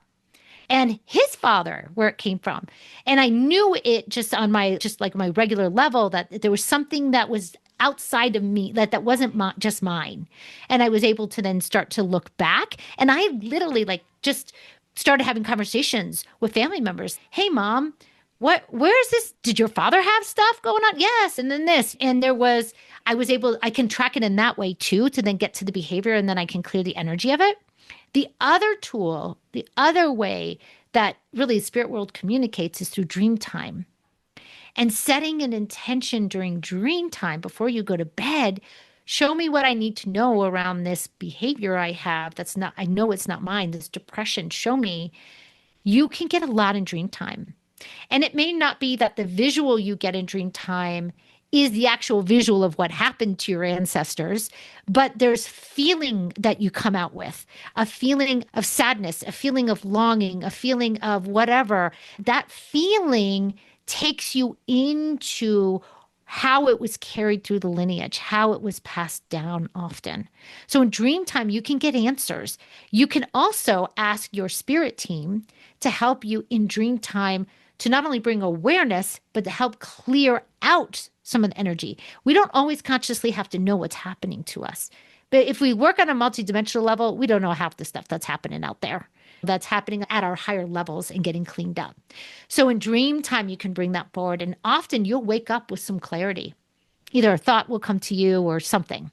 and his father, where it came from. And I knew it just on my, just like my regular level, that there was something that was outside of me, that wasn't just mine. And I was able to then start to look back. And I literally like just started having conversations with family members. Hey, mom, where's this? Did your father have stuff going on? Yes. And then this. And I can track it in that way too, to then get to the behavior, and then I can clear the energy of it. The other tool, the other way that really the spirit world communicates is through dream time. And setting an intention during dream time before you go to bed, show me what I need to know around this behavior I have that's not, I know it's not mine, this depression. Show me. You can get a lot in dream time. And it may not be that the visual you get in dream time is the actual visual of what happened to your ancestors, but there's feeling that you come out with, a feeling of sadness, a feeling of longing, a feeling of whatever. That feeling takes you into how it was carried through the lineage, how it was passed down often. So in dream time, you can get answers. You can also ask your spirit team to help you in dream time to not only bring awareness, but to help clear out some of the energy. We don't always consciously have to know what's happening to us. But if we work on a multidimensional level, we don't know half the stuff that's happening out there, that's happening at our higher levels and getting cleaned up. So in dream time, you can bring that forward. And often you'll wake up with some clarity. Either a thought will come to you or something.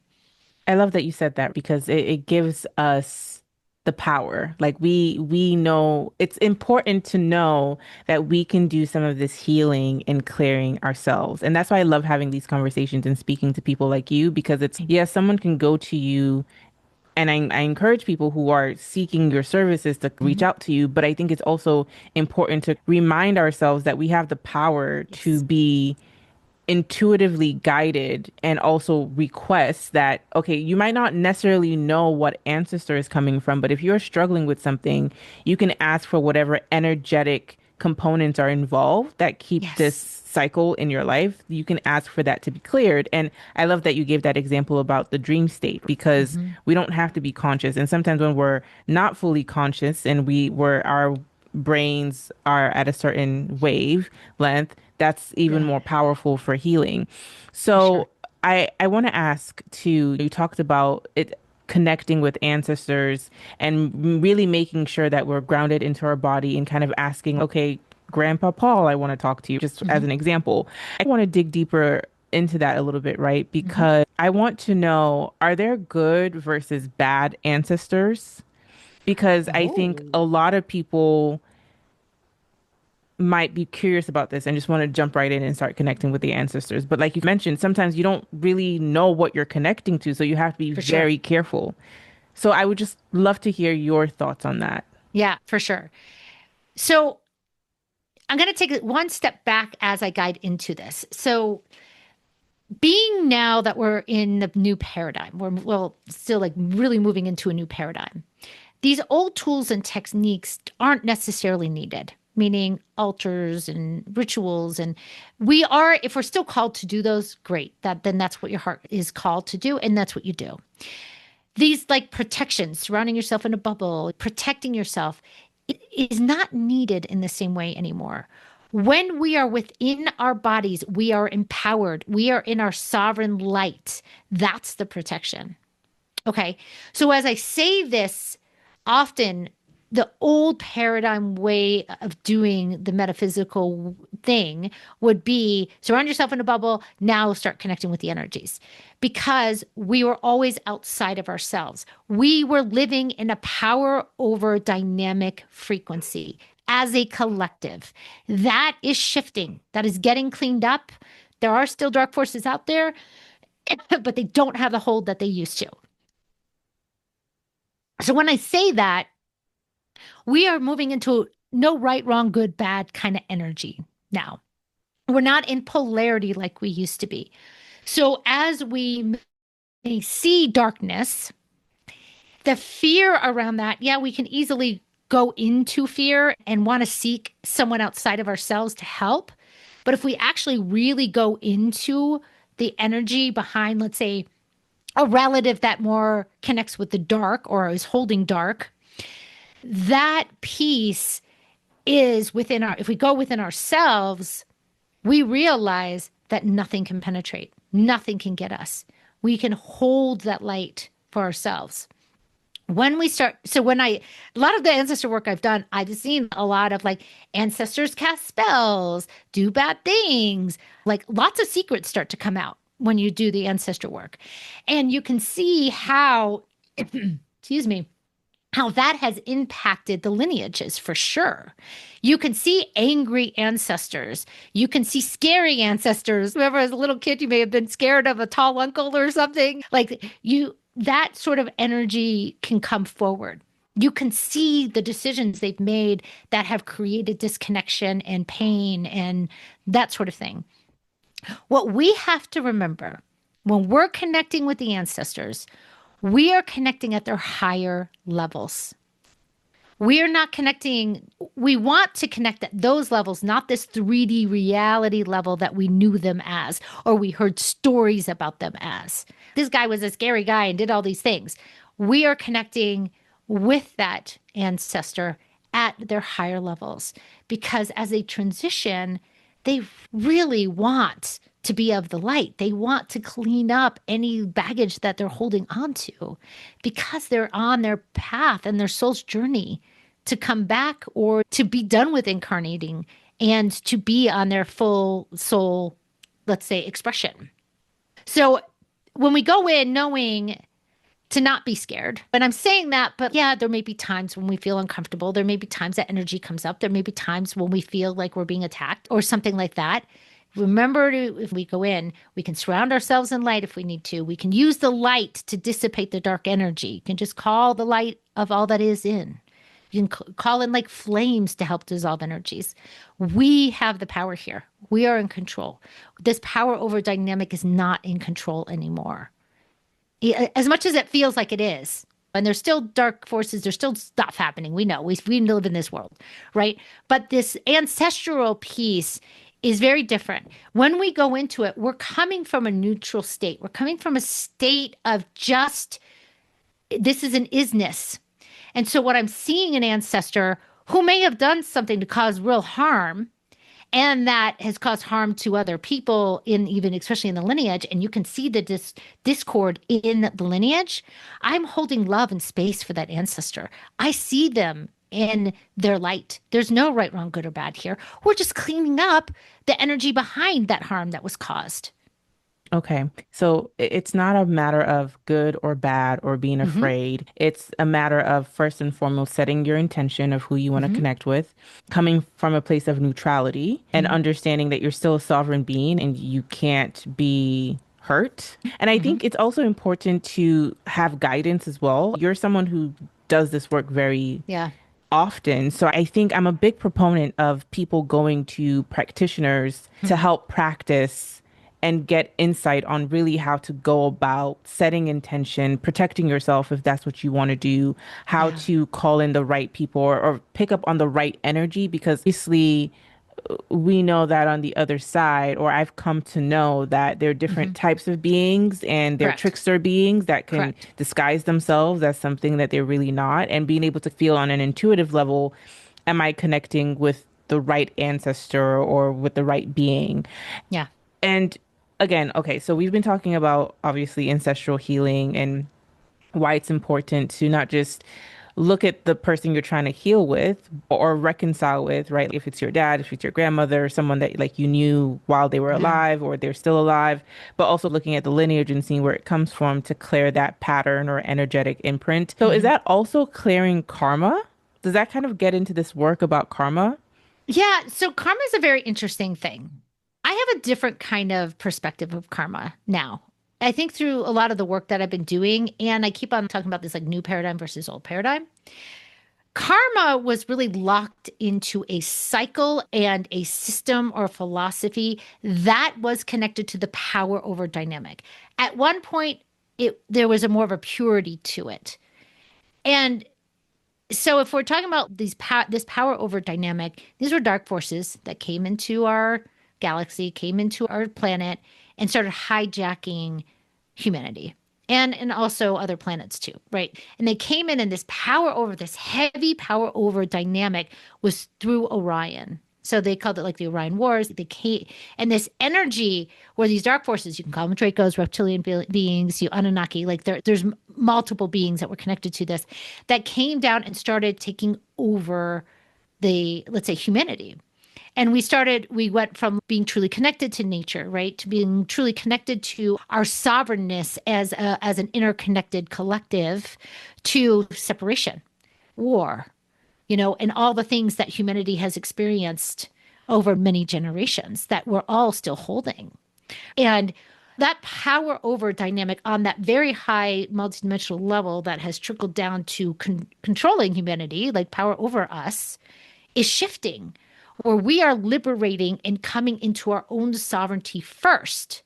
I love that you said that because it gives us the power. Like we know it's important to know that we can do some of this healing and clearing ourselves. And that's why I love having these conversations and speaking to people like you, because it's, yeah, someone can go to you, and I encourage people who are seeking your services to reach Mhm. out to you. But I think it's also important to remind ourselves that we have the power to Yes. be intuitively guided, and also request that, okay, you might not necessarily know what ancestor is coming from, but if you're struggling with something, you can ask for whatever energetic components are involved that keep this Yes. cycle in your life. You can ask for that to be cleared. And I love that you gave that example about the dream state, because Mhm. we don't have to be conscious. And sometimes when we're not fully conscious and our brains are at a certain wave length, that's even Yeah, more powerful for healing. for sure. So I want to ask too, you talked about it connecting with ancestors and really making sure that we're grounded into our body and kind of asking, okay, Grandpa Paul, I want to talk to you, just as Mhm. an example. I want to dig deeper into that a little bit, right? Mhm. Because I want to know, are there good versus bad ancestors? Because I think a Oh, lot of people might be curious about this and just want to jump right in and start connecting with the ancestors. But like you mentioned, sometimes you don't really know what you're connecting to, so you have to be for sure. very careful. So I would just love to hear your thoughts on that. Yeah, for sure. So I'm going to take it one step back as I guide into this. So, being now that we're in the new paradigm, we're well, still like really moving into a new paradigm. These old tools and techniques aren't necessarily needed, meaning altars and rituals. And we are, if we're still called to do those, great. Then that's what your heart is called to do, and that's what you do. These like protections, surrounding yourself in a bubble, protecting yourself, it is not needed in the same way anymore. When we are within our bodies, we are empowered. We are in our sovereign light. That's the protection. Okay. So as I say this, often the old paradigm way of doing the metaphysical thing would be surround yourself in a bubble, now start connecting with the energies. Because we were always outside of ourselves. We were living in a power over dynamic frequency as a collective. That is shifting, that is getting cleaned up. There are still dark forces out there, but they don't have the hold that they used to. So when I say that, we are moving into no right, wrong, good, bad kind of energy now. We're not in polarity like we used to be. So as we may see darkness, the fear around that, yeah, we can easily go into fear and want to seek someone outside of ourselves to help. But if we actually really go into the energy behind, let's say, a relative that more connects with the dark or is holding dark, that piece is within our, if we go within ourselves, we realize that nothing can penetrate, nothing can get us. We can hold that light for ourselves. When we start, so when I, a lot of the ancestor work I've done, I've seen a lot of like ancestors cast spells, do bad things, like lots of secrets start to come out when you do the ancestor work. And you can see how, excuse me, how that has impacted the lineages for sure. You can see angry ancestors. You can see scary ancestors. Remember, as a little kid, you may have been scared of a tall uncle or something. Like you, that sort of energy can come forward. You can see the decisions they've made that have created disconnection and pain and that sort of thing. What we have to remember when we're connecting with the ancestors, we are connecting at their higher levels. We are not connecting, we want to connect at those levels, not this 3D reality level that we knew them as, or we heard stories about them as. This guy was a scary guy and did all these things. We are connecting with that ancestor at their higher levels because as they transition, they really want to be of the light. They want to clean up any baggage that they're holding onto because they're on their path and their soul's journey to come back or to be done with incarnating and to be on their full soul, let's say, expression. So when we go in knowing to not be scared. And I'm saying that, but yeah, there may be times when we feel uncomfortable. There may be times that energy comes up. There may be times when we feel like we're being attacked or something like that. Remember to, if we go in, we can surround ourselves in light if we need to. We can use the light to dissipate the dark energy. You can just call the light of all that is in. You can call in like flames to help dissolve energies. We have the power here. We are in control. This power over dynamic is not in control anymore. As much as it feels like it is. And there's still dark forces, there's still stuff happening. We know, we live in this world, right? But this ancestral piece is very different. When we go into it, we're coming from a neutral state. We're coming from a state of just, this is an isness. And so what I'm seeing an ancestor who may have done something to cause real harm, and that has caused harm to other people in even especially in the lineage, and you can see the discord in the lineage. I'm holding love and space for that ancestor. I see them in their light. There's no right, wrong, good or bad here. We're just cleaning up the energy behind that harm that was caused. Okay. So it's not a matter of good or bad or being Mm-hmm, afraid. It's a matter of first and foremost setting your intention of who you want to mm-hmm, connect with, coming from a place of neutrality and mm-hmm, understanding that you're still a sovereign being and you can't be hurt. And I mm-hmm. think it's also important to have guidance as well. You're someone who does this work very Yeah. often. So I think I'm a big proponent of people going to practitioners to Mm-hmm. help practice and get insight on really how to go about setting intention, protecting yourself if that's what you want to do, how Yeah. to call in the right people or pick up on the right energy, because obviously we know that on the other side, or I've come to know that there are Mm-hmm. different types of beings and they're Correct. trickster beings that can Correct. disguise themselves as something that they're really not. And being able to feel on an intuitive level, am I connecting with the right ancestor or with the right being? Yeah. And again, okay, so we've been talking about obviously ancestral healing and why it's important to not just look at the person you're trying to heal with or reconcile with, right? If it's your dad, if it's your grandmother, someone that like you knew while they were Yeah. alive or they're still alive, but also looking at the lineage and seeing where it comes from to clear that pattern or energetic imprint. So is Mm-hmm. that also clearing karma? Does that kind of get into this work about karma? Yeah, so karma is a very interesting thing. I have a different kind of perspective of karma now. I think through a lot of the work that I've been doing, and I keep on talking about this like new paradigm versus old paradigm. Karma was really locked into a cycle and a system or philosophy that was connected to the power over dynamic. At one point, there was a more of a purity to it. And So if we're talking about this power over dynamic, these were dark forces that came into our galaxy, came into our planet, and started hijacking humanity. And also other planets too, right? And they came in, and this heavy power over dynamic was through Orion. So they called it like the Orion Wars. They came, and this energy where these dark forces, you can call them Dracos, reptilian beings, you Anunnaki, like there's multiple beings that were connected to this, that came down and started taking over let's say, humanity. And we went from being truly connected to nature, right, to being truly connected to our sovereignness as an interconnected collective, to separation, war, and all the things that humanity has experienced over many generations that we're all still holding. And that power over dynamic on that very high multidimensional level that has trickled down to controlling humanity, like power over us, is shifting, where we are liberating and coming into our own sovereignty first.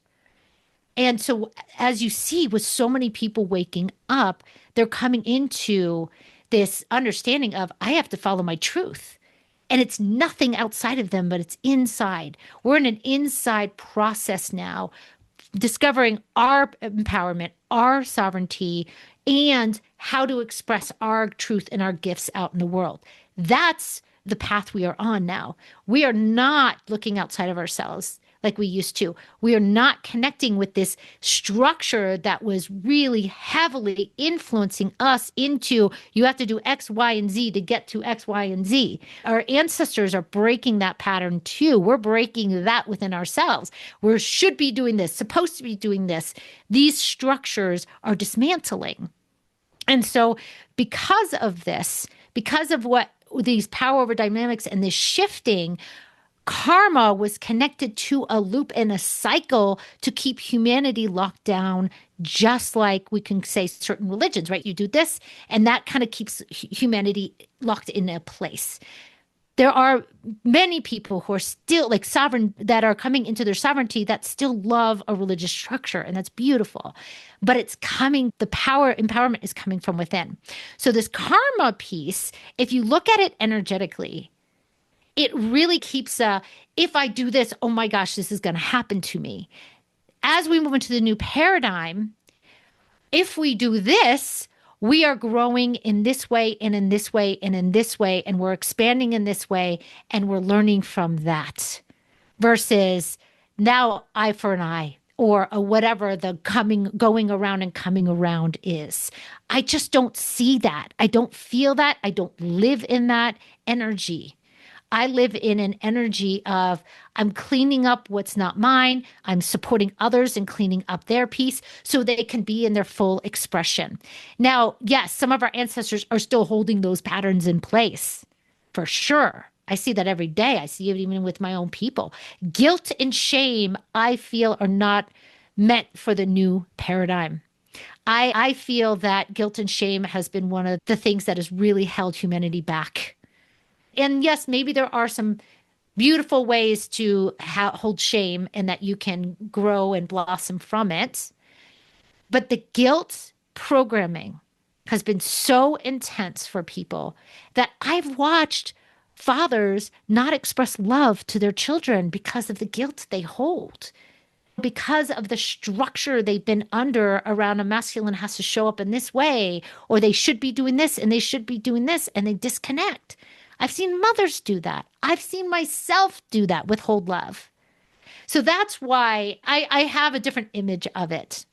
And so, as you see, with so many people waking up, they're coming into this understanding of, I have to follow my truth. And it's nothing outside of them, but it's inside. We're in an inside process now, discovering our empowerment, our sovereignty, and how to express our truth and our gifts out in the world. That's the path we are on now. We are not looking outside of ourselves like we used to. We are not connecting with this structure that was really heavily influencing us into, you have to do X, Y, and Z to get to X, Y, and Z. Our ancestors are breaking that pattern too. We're breaking that within ourselves. We should be doing this, supposed to be doing this. These structures are dismantling. And so, because of this, because of what these power over dynamics and this shifting, karma was connected to a loop and a cycle to keep humanity locked down, just like we can say certain religions, right? You do this, and that kind of keeps humanity locked in a place. There are many people who are still like sovereign, that are coming into their sovereignty, that still love a religious structure, and that's beautiful. But it's coming, the power empowerment is coming from within. So this karma piece, if you look at it energetically, it really keeps if I do this, oh my gosh, this is going to happen to me. As we move into the new paradigm, if we do this, we are growing in this way and in this way and in this way, and we're expanding in this way, and we're learning from that, versus now eye for an eye, or whatever the going around and coming around is. I just don't see that. I don't feel that. I don't live in that energy. I live in an energy of, I'm cleaning up what's not mine. I'm supporting others and cleaning up their piece so they can be in their full expression. Now, yes, some of our ancestors are still holding those patterns in place, for sure. I see that every day. I see it even with my own people. Guilt and shame, I feel, are not meant for the new paradigm. I feel that guilt and shame has been one of the things that has really held humanity back. And yes, maybe there are some beautiful ways to hold shame, and that you can grow and blossom from it. But the guilt programming has been so intense for people that I've watched fathers not express love to their children because of the guilt they hold, because of the structure they've been under around a masculine has to show up in this way, or they should be doing this and they should be doing this, and they disconnect. I've seen mothers do that. I've seen myself do that, withhold love. So that's why I have a different image of it,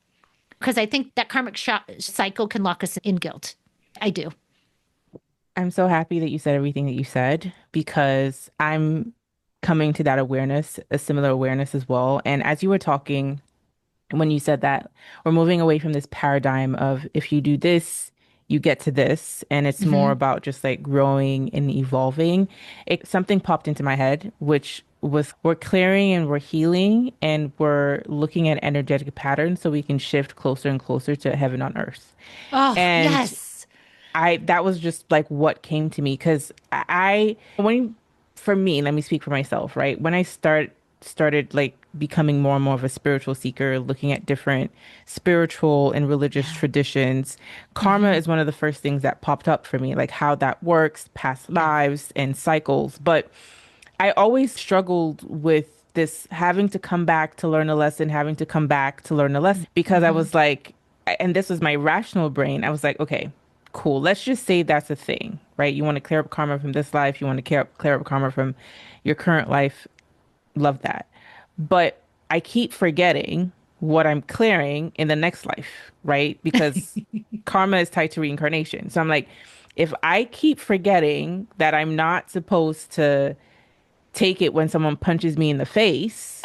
because I think that karmic cycle can lock us in guilt. I do. I'm so happy that you said everything that you said, because I'm coming to that awareness, a similar awareness as well. And as you were talking, when you said that we're moving away from this paradigm of, if you do this, you get to this, and it's more Hmm. about just like growing and evolving. Something popped into my head, which was, we're clearing and we're healing and we're looking at energetic patterns so we can shift closer and closer to heaven on earth. Oh, And yes. that was just like what came to me, because for me, let me speak for myself, right? When I started like becoming more and more of a spiritual seeker, looking at different spiritual and religious Yeah. traditions, karma Hmm. is one of the first things that popped up for me, like how that works, past Yeah. lives and cycles. But I always struggled with this having to come back to learn a lesson, having to come back to learn a lesson, because I Hmm. was like, and this was my rational brain. I was like, okay, cool. Let's just say that's a thing, right? You want to clear up karma from this life, you want to clear up karma from your current life. Love that. But I keep forgetting what I'm clearing in the next life, right? Because karma is tied to reincarnation. So I'm like, if I keep forgetting that I'm not supposed to take it when someone punches me in the face,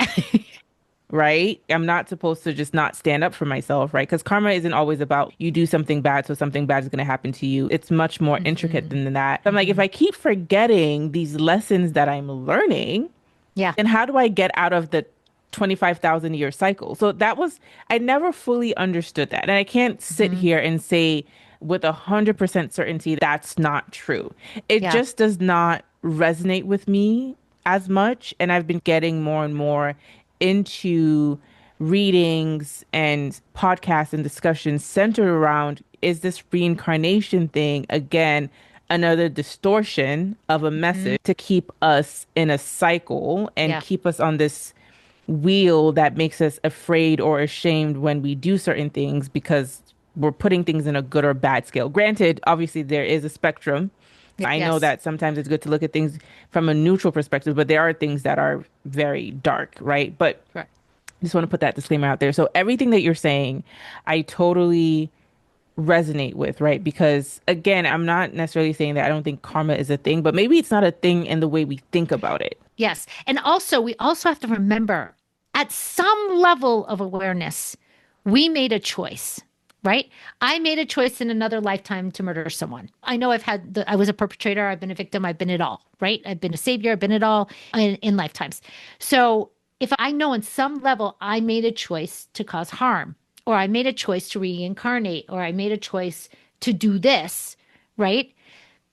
right? I'm not supposed to just not stand up for myself, right? Because karma isn't always about you do something bad, so something bad is going to happen to you. It's much more intricate Hmm. than that. I'm like, if Hmm. I keep forgetting these lessons that I'm learning, Yeah. then how do I get out of the 25,000 year cycle? So that was, I never fully understood that. And I can't sit Hmm. here and say with 100% certainty that's not true. It Yeah. just does not resonate with me as much. And I've been getting more and more into readings and podcasts and discussions centered around, is this reincarnation thing again another distortion of a Hmm. message to keep us in a cycle and Yeah. keep us on this wheel that makes us afraid or ashamed when we do certain things because we're putting things in a good or bad scale. Granted, obviously there is a spectrum. I know Yes. that sometimes it's good to look at things from a neutral perspective, but there are things that are very dark, right? But Correct. I just want to put that disclaimer out there. So everything that you're saying, I totally resonate with, right? Because again, I'm not necessarily saying that I don't think karma is a thing, but maybe it's not a thing in the way we think about it. Yes. And also, we also have to remember at some level of awareness, we made a choice, right? I made a choice in another lifetime to murder someone. I know I was a perpetrator, I've been a victim, I've been it all, right? I've been a savior, I've been it all in lifetimes. So if I know in some level I made a choice to cause harm, or I made a choice to reincarnate, or I made a choice to do this, right?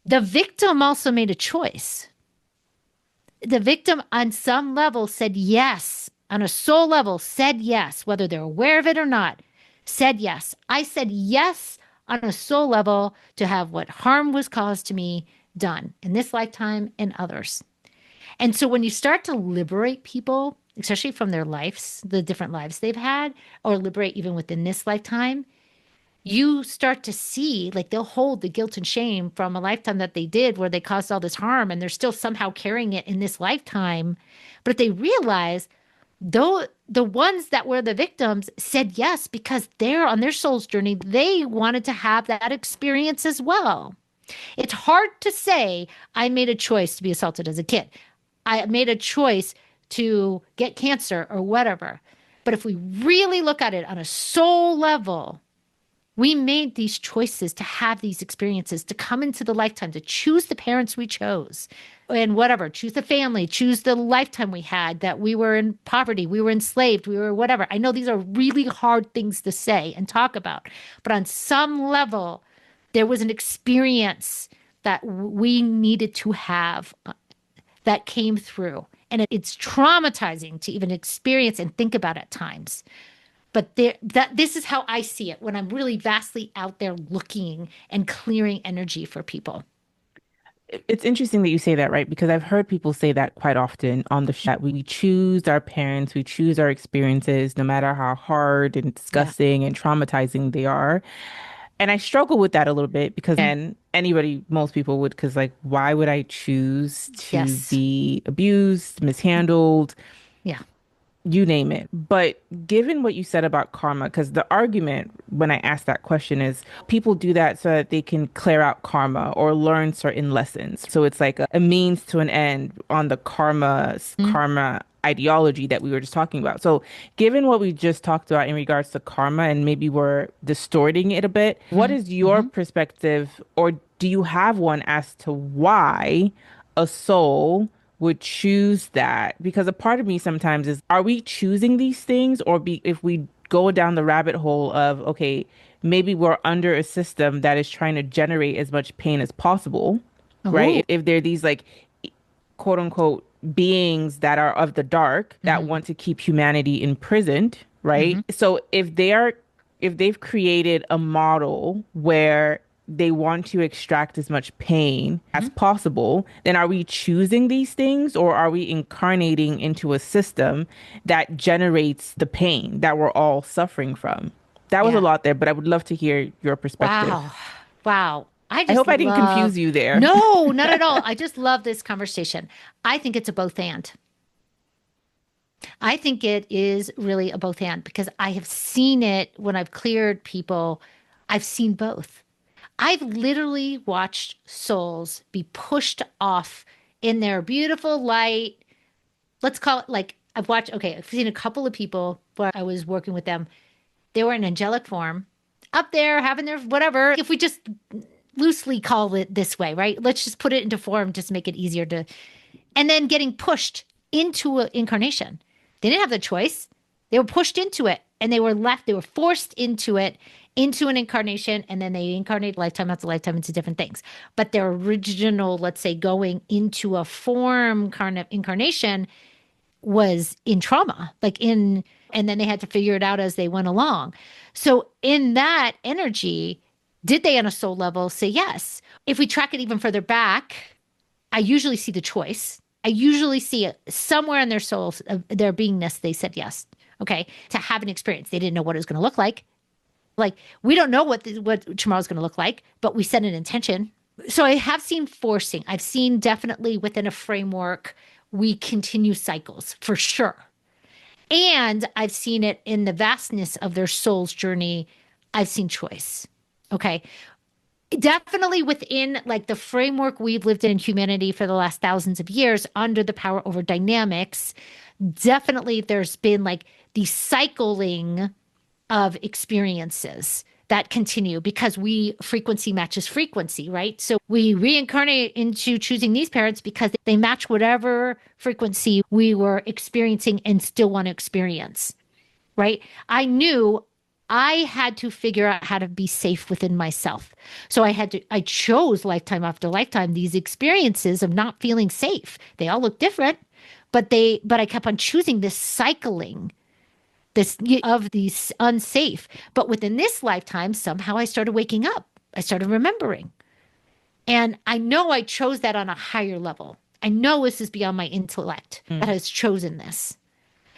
The victim also made a choice. The victim on some level said yes, on a soul level said yes, whether they're aware of it or not, said yes. I said yes on a soul level to have what harm was caused to me done in this lifetime and others. And so when you start to liberate people, especially from their lives, the different lives they've had, or liberate even within this lifetime, you start to see like they'll hold the guilt and shame from a lifetime that they did where they caused all this harm and they're still somehow carrying it in this lifetime. But if they realize though the ones that were the victims said yes because they're on their soul's journey, they wanted to have that experience as well. It's hard to say I made a choice to be assaulted as a kid. I made a choice to get cancer or whatever. But if we really look at it on a soul level, we made these choices to have these experiences, to come into the lifetime, to choose the parents we chose and whatever, choose the family, choose the lifetime we had that we were in poverty, we were enslaved, we were whatever. I know these are really hard things to say and talk about, but on some level, there was an experience that we needed to have that came through. And it's traumatizing to even experience and think about at times. But this is how I see it when I'm really vastly out there looking and clearing energy for people. It's interesting that you say that, right? Because I've heard people say that quite often on the show that we choose our parents, we choose our experiences, no matter how hard and Yeah. disgusting and traumatizing they are. And I struggle with that a little bit because, and anybody, most people would, because like, why would I choose to Yes. be abused, mishandled? Yeah. You name it. But given what you said about karma, because the argument when I asked that question is people do that so that they can clear out karma or learn certain lessons. So it's like a means to an end on the Mm-hmm. karma ideology that we were just talking about. So given what we just talked about in regards to karma and maybe we're distorting it a bit, what is your Mm-hmm. perspective or do you have one as to why a soul would choose that? Because a part of me sometimes is, are we choosing these things or be if we go down the rabbit hole of, okay, maybe we're under a system that is trying to generate as much pain as possible, right? Oh, If there are these like quote unquote beings that are of the dark that Hmm. want to keep humanity imprisoned, right? Hmm. So if they've created a model where they want to extract as much pain as Hmm. possible, then are we choosing these things or are we incarnating into a system that generates the pain that we're all suffering from? That was a Yeah. lot there, but I would love to hear your perspective. Wow. Wow. I I just hope I didn't confuse love, you there. no, not at all. I just love this conversation. I think it's a both and. I think it is really a both and because I have seen it when I've cleared people. I've seen both. I've literally watched souls be pushed off in their beautiful light. Let's call it like I've watched, okay, I've seen a couple of people where I was working with them. They were in angelic form up there having their whatever. If we just loosely call it this way, right? Let's just put it into form, just make it easier to, and then getting pushed into an incarnation. They didn't have the choice. They were pushed into it and they were left, they were forced into it, into an incarnation, and then they incarnate lifetime after lifetime into different things. But their original, let's say, going into a form kind of incarnation was in trauma, like in, and then they had to figure it out as they went along. So, in that energy, did they on a soul level say yes? If we track it even further back, I usually see the choice. I usually see it somewhere in their souls, their beingness, they said yes. Okay. To have an experience. They didn't know what it was going to look like. Like, we don't know what tomorrow's going to look like, but we set an intention. So I have seen forcing. I've seen definitely within a framework, we continue cycles for sure. And I've seen it in the vastness of their soul's journey. I've seen choice. Okay. Definitely within like the framework we've lived in humanity for the last thousands of years under the power over dynamics, definitely there's been like the cycling of experiences that continue because we frequency matches frequency, right? So we reincarnate into choosing these parents because they match whatever frequency we were experiencing and still want to experience, right? I knew I had to figure out how to be safe within myself. So I chose lifetime after lifetime these experiences of not feeling safe. They all look different, but I kept on choosing this cycling this of these unsafe. But within this lifetime, somehow I started waking up. I started remembering. And I know I chose that on a higher level. I know this is beyond my intellect that has chosen this.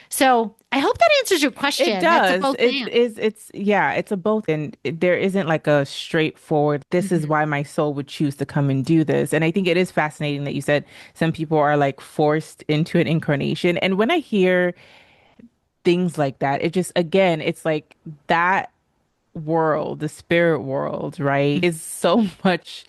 So I hope that answers your It question. That's a does. both and. Yeah, it's a both. And there isn't like a straightforward, this is Mhm. why my soul would choose to come and do this. And I think it is fascinating that you said some people are like forced into an incarnation. And when I hear things like that, it just, again, it's like that world, the spirit world, right, is so much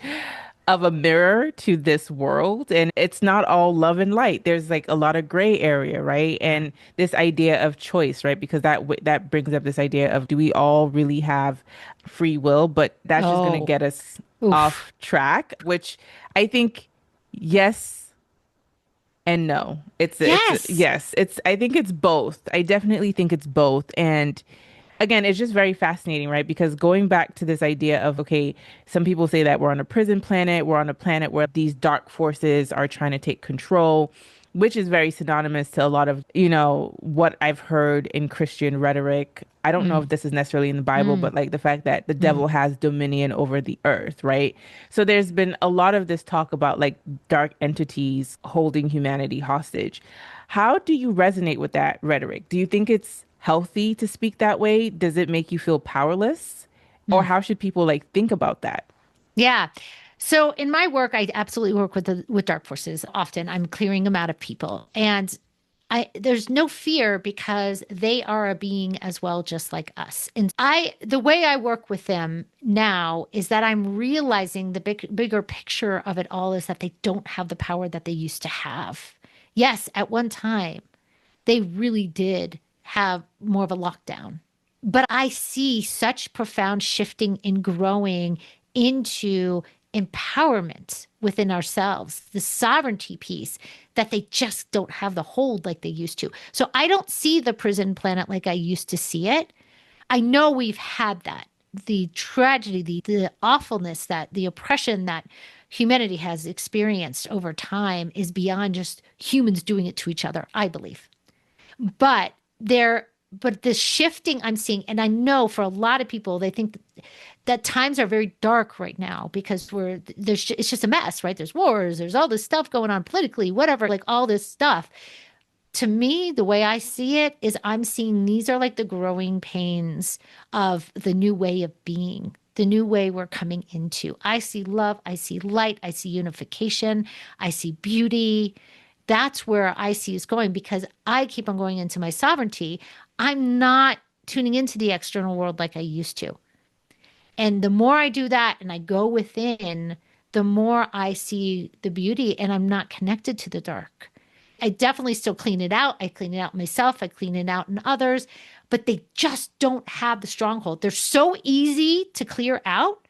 of a mirror to this world. And it's not all love and light. There's like a lot of gray area, right? Yeah. And this idea of choice, right? Because that brings up this idea of do we all really have free will? But that's just going to Oh, get us oof. off track, which I think yes and no. It's Yes. yes, it's I think it's both. I definitely think it's both. And again, it's just very fascinating, right? Because going back to this idea of, okay, some people say that we're on a prison planet, we're on a planet where these dark forces are trying to take control, which is very synonymous to a lot of, what I've heard in Christian rhetoric. I don't know Mm, if this is necessarily in the Bible, mm, but like the fact that the mm. devil has dominion over the earth, right? So there's been a lot of this talk about like dark entities holding humanity hostage. How do you resonate with that rhetoric? Do you think it's healthy to speak that way? Does it make you feel powerless? Or Mm. how should people like think about that? Yeah. So in my work, I absolutely work with dark forces. Often I'm clearing them out of people. And there's no fear because they are a being as well, just like us. And the way I work with them now is that I'm realizing the bigger picture of it all is that they don't have the power that they used to have. Yes, at one time, they really did have more of a lockdown. But I see such profound shifting and growing into empowerment within ourselves, the sovereignty piece that they just don't have the hold like they used to. So I don't see the prison planet like I used to see it. I know we've had that, the tragedy, the awfulness, that the oppression that humanity has experienced over time is beyond just humans doing it to each other, I believe. But but the shifting I'm seeing, and I know for a lot of people, they think that times are very dark right now because it's just a mess, right? There's wars, there's all this stuff going on politically, whatever, like all this stuff. To me, the way I see it is I'm seeing these are like the growing pains of the new way of being, the new way we're coming into. I see love, I see light, I see unification, I see beauty. That's where I see is going because I keep on going into my sovereignty. I'm not tuning into the external world like I used to. And the more I do that and I go within, the more I see the beauty and I'm not connected to the dark. I definitely still clean it out. I clean it out myself. I clean it out in others, but they just don't have the stronghold. They're so easy to clear out.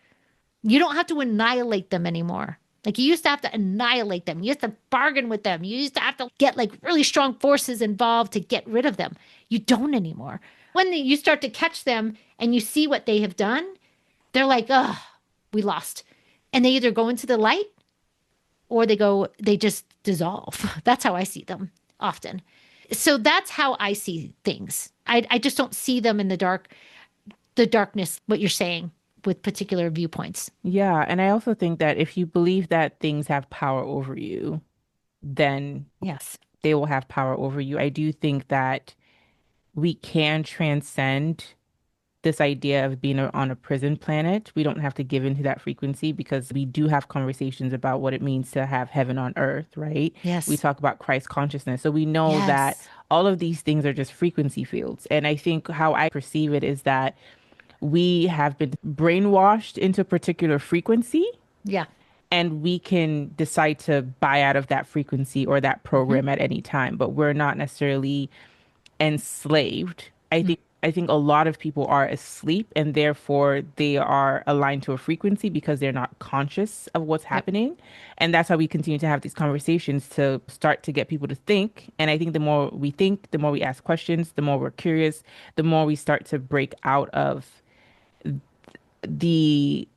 You don't have to annihilate them anymore. Like you used to have to annihilate them. You used to bargain with them. You used to have to get like really strong forces involved to get rid of them. You don't anymore. When you start to catch them and you see what they have done, they're like, oh, we lost. And they either go into the light or they just dissolve. That's how I see them often. So that's how I see things. I just don't see them in the darkness, what you're saying with particular viewpoints. Yeah, and I also think that if you believe that things have power over you, then Yes. they will have power over you. I do think that we can transcend this idea of being on a prison planet. We don't have to give into that frequency because we do have conversations about what it means to have heaven on earth, right? We Yes. talk about Christ consciousness. So we know that Yes. all of these things are just frequency fields. And I think how I perceive it is that we have been brainwashed into a particular frequency Yeah. and we can decide to buy out of that frequency or that Hmm. program at any time, but we're not necessarily enslaved. I think a lot of people are asleep and therefore they are aligned to a frequency because they're not conscious of what's Yep. happening. And that's how we continue to have these conversations to start to get people to think. And I think the more we think, the more we ask questions, the more we're curious, the more we start to break out of the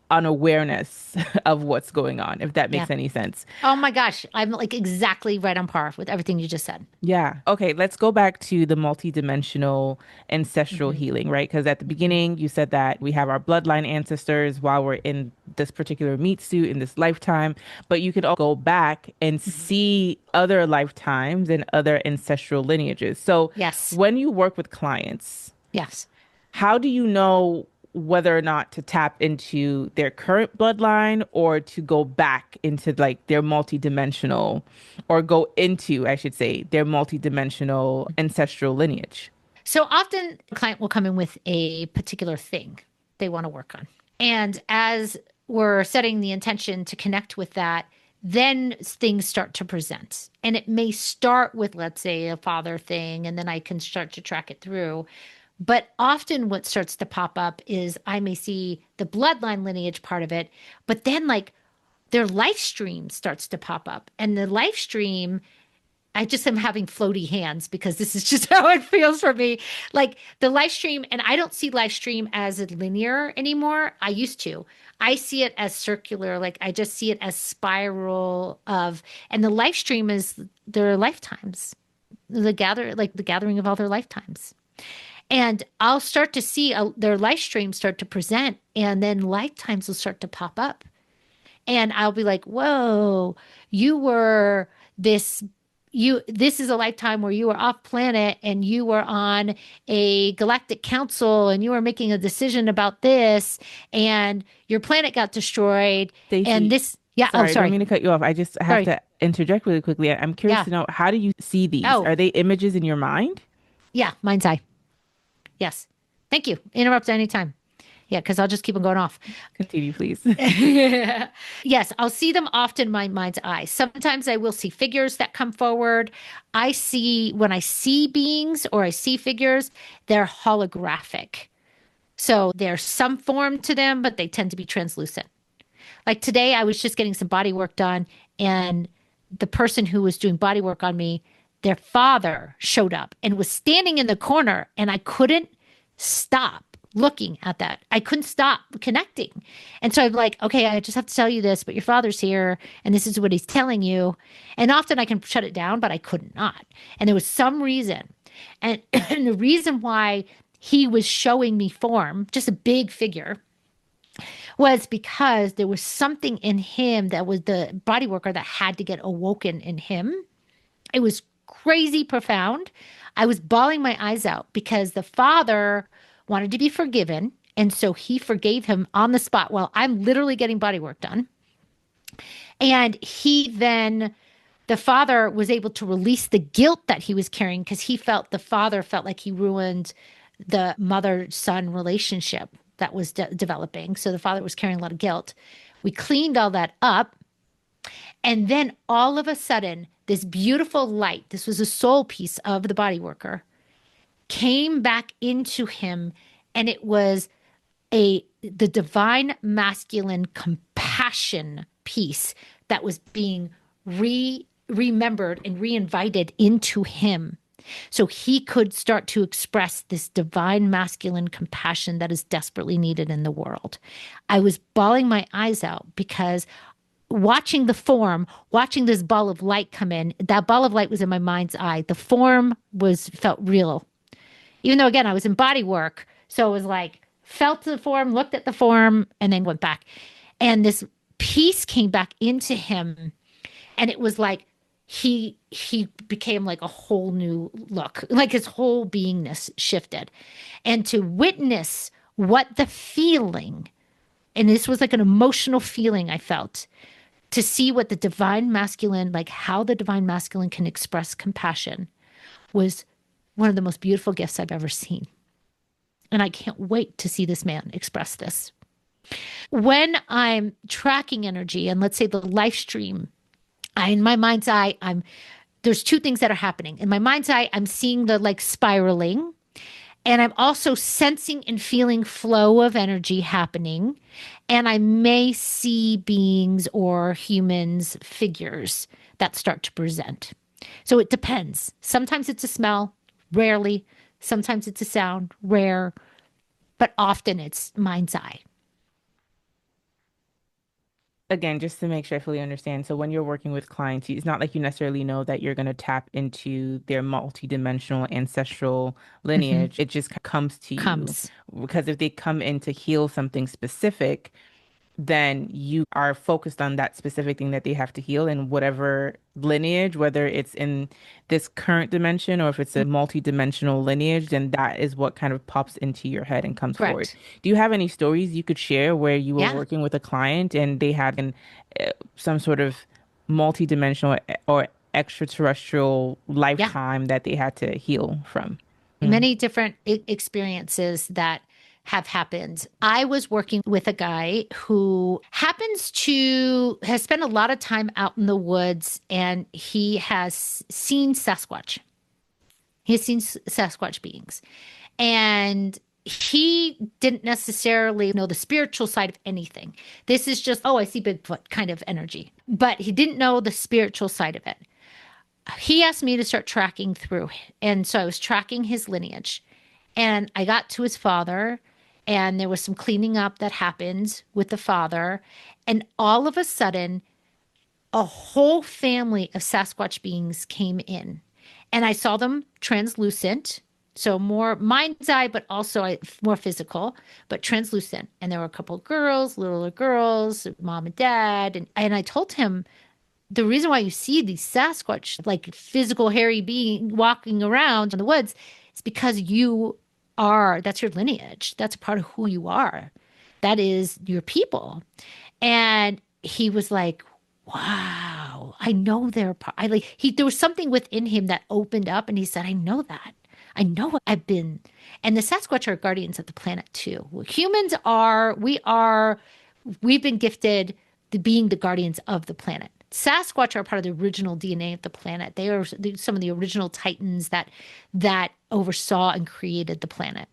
unawareness of what's going on, if that Yeah. makes any sense. Oh my gosh. I'm like exactly right on par with everything you just said. Yeah. Okay, let's go back to the multidimensional ancestral Hmm. healing, right? Because at the Hmm. beginning, you said that we have our bloodline ancestors while we're in this particular meat suit in this lifetime, but you could all go back and Hmm. see other lifetimes and other ancestral lineages. So Yes. when you work with clients, Yes. how do you know whether or not to tap into their current bloodline or to go back into like their multidimensional or go into, I should say, their multidimensional ancestral lineage? So often a client will come in with a particular thing they want to work on. And as we're setting the intention to connect with that, then things start to present. And it may start with, let's say, a father thing, and then I can start to track it through. But often what starts to pop up is I may see the bloodline lineage part of it, but then like their life stream starts to pop up. And the life stream I just am having floaty hands because this is just how it feels for me. Like the live stream, and I don't see live stream as a linear anymore. I used to. I see it as circular. Like I just see it as spiral of, and the live stream is their lifetimes, like the gathering of all their lifetimes. And I'll start to see their live stream start to present, and then lifetimes will start to pop up. And I'll be like, whoa, you were this this is a lifetime where you were off planet and you were on a galactic council and you were making a decision about this and your planet got destroyed and Stacey, this yeah, oh sorry, I don't sorry. mean to cut you off. I just have Sorry. to interject really quickly. I'm curious Yeah. to know, how do you see these? Oh, Are they images in your mind? yeah, mind's eye. Yes. Thank you. Interrupt anytime. Yeah, because I'll just keep on going off. Continue, please. Yes, I'll see them often in my mind's eye. Sometimes I will see figures that come forward. When I see beings or I see figures, they're holographic. So there's some form to them, but they tend to be translucent. Like today, I was just getting some body work done, and the person who was doing body work on me, their father showed up and was standing in the corner, and I couldn't stop. looking at that. I couldn't stop connecting. And so I'm like, okay, I just have to tell you this, but your father's here and this is what he's telling you. And often I can shut it down, but I could not. And there was some reason. And, and the reason why he was showing me form, just a big figure, was because there was something in him that was the body worker that had to get awoken in him. It was crazy profound. I was bawling my eyes out because the father wanted to be forgiven. And so he forgave him on the spot while I'm literally getting body work done. And the father was able to release the guilt that he was carrying because the father felt like he ruined the mother son relationship that was developing. So the father was carrying a lot of guilt. We cleaned all that up. And then all of a sudden, this beautiful light, this was a soul piece of the body worker, came back into him. And it was the divine masculine compassion piece that was being remembered and reinvited into him. So he could start to express this divine masculine compassion that is desperately needed in the world. I was bawling my eyes out because watching the form, watching this ball of light come in, that ball of light was in my mind's eye. The form felt real. Even though, again, I was in body work. So it was like, felt the form, looked at the form, and then went back. And this piece came back into him. And it was like he became like a whole new look, like his whole beingness shifted. And to witness what the feeling, and this was like an emotional feeling I felt, to see what the divine masculine, like how the divine masculine can express compassion, was one of the most beautiful gifts I've ever seen. And I can't wait to see this man express this. When I'm tracking energy, and let's say the live stream, in my mind's eye, there's two things that are happening. In my mind's eye, I'm seeing the like spiraling, and I'm also sensing and feeling flow of energy happening. And I may see beings or humans, figures that start to present. So it depends. Sometimes it's a smell, rarely. Sometimes it's a sound, rare, but often it's mind's eye. Again, just to make sure I fully understand. So when you're working with clients, it's not like you necessarily know that you're going to tap into their multidimensional ancestral Mhm. lineage. It just comes to you Comes. because if they come in to heal something specific, then you are focused on that specific thing that they have to heal in whatever lineage, whether it's in this current dimension or if it's a multi-dimensional lineage, then that is what kind of pops into your head and comes forward. Correct. Do you have any stories you could share where you were Yeah. working with a client and they had some sort of multi-dimensional or extraterrestrial Yeah. lifetime that they had to heal from? Mm. Many different experiences that have happened. I was working with a guy who has spent a lot of time out in the woods, and he has seen Sasquatch. He has seen Sasquatch beings. And he didn't necessarily know the spiritual side of anything. This is just, oh, I see Bigfoot kind of energy. But he didn't know the spiritual side of it. He asked me to start tracking through. And so I was tracking his lineage. And I got to his father, and there was some cleaning up that happened with the father. And all of a sudden, a whole family of Sasquatch beings came in. And I saw them translucent. So more mind's eye, but also more physical, but translucent. And there were a couple of girls, littler girls, mom and dad. And I told him, the reason why you see these Sasquatch, like physical, hairy being walking around in the woods, is because that's your lineage. That's a part of who you are. That is your people. And he was like, wow, I know they're part. There was something within him that opened up, and he said, I know that. I know what I've been. And the Sasquatch are guardians of the planet too. We've been gifted being the guardians of the planet. Sasquatch are part of the original DNA of the planet. They are some of the original titans that oversaw and created the planet.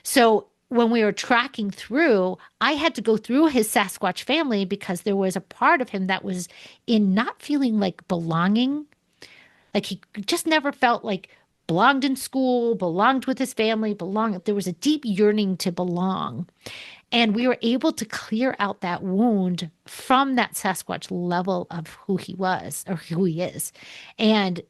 So when we were tracking through, I had to go through his Sasquatch family because there was a part of him that was in not feeling like belonging. Like he just never felt like belonged in school, belonged with his family, belonged. There was a deep yearning to belong. And we were able to clear out that wound from that Sasquatch level of who he was or who he is. And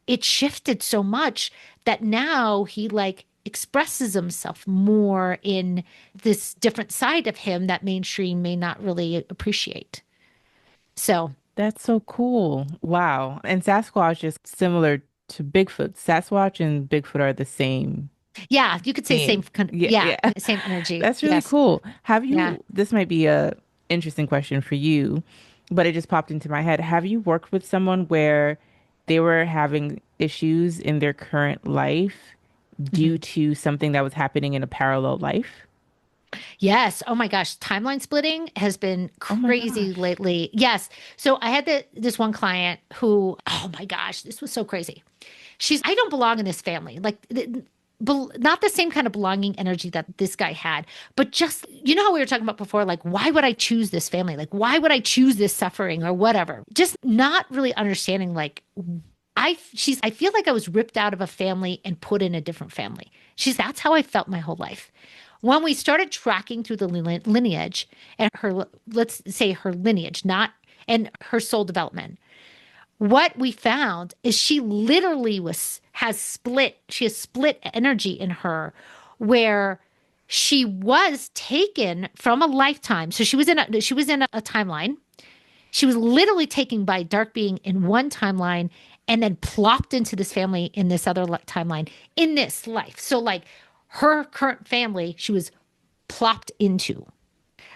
it shifted so much that now he like expresses himself more in this different side of him that mainstream may not really appreciate. So, That's so cool. Wow. And Sasquatch is similar to Bigfoot. Sasquatch and Bigfoot are the same yeah, you could say same being. kind of, Yeah, yeah, yeah. same energy. That's really Yes. cool. Have Yeah. you, this might be a interesting question for you, but it just popped into my head. Have you worked with someone where they were having issues in their current life due Mhm. to something that was happening in a parallel life? Yes. Oh my gosh. Timeline splitting has been Oh my crazy gosh. lately. Yes. So I had this one client who, oh my gosh, this was so crazy. I don't belong in this family. Not the same kind of belonging energy that this guy had, but just, you know how we were talking about before, like, why would I choose this family? Like, why would I choose this suffering or whatever? Just not really understanding, like, I feel like I was ripped out of a family and put in a different family. That's how I felt my whole life. When we started tracking through the lineage and let's say her lineage, not, and her soul development, what we found is she has split energy in her where she was taken from a lifetime. So she was in a timeline. She was literally taken by dark being in one timeline and then plopped into this family in this other timeline in this life. So like her current family, she was plopped into,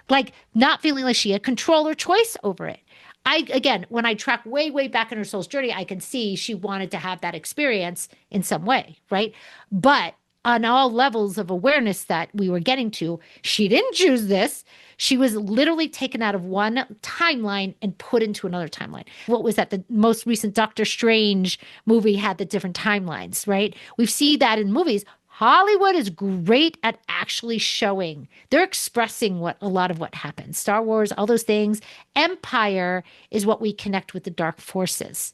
like not feeling like she had control or choice over it. Again, when I track way back in her soul's journey, I can see she wanted to have that experience in some way, right? But on all levels of awareness that we were getting to, she didn't choose this. She was literally taken out of one timeline and put into another timeline. What was that? The most recent Doctor Strange movie had the different timelines, right? We see that in movies. Hollywood is great at actually showing. They're expressing what a lot of what happens. Star Wars, all those things. Empire is what we connect with the dark forces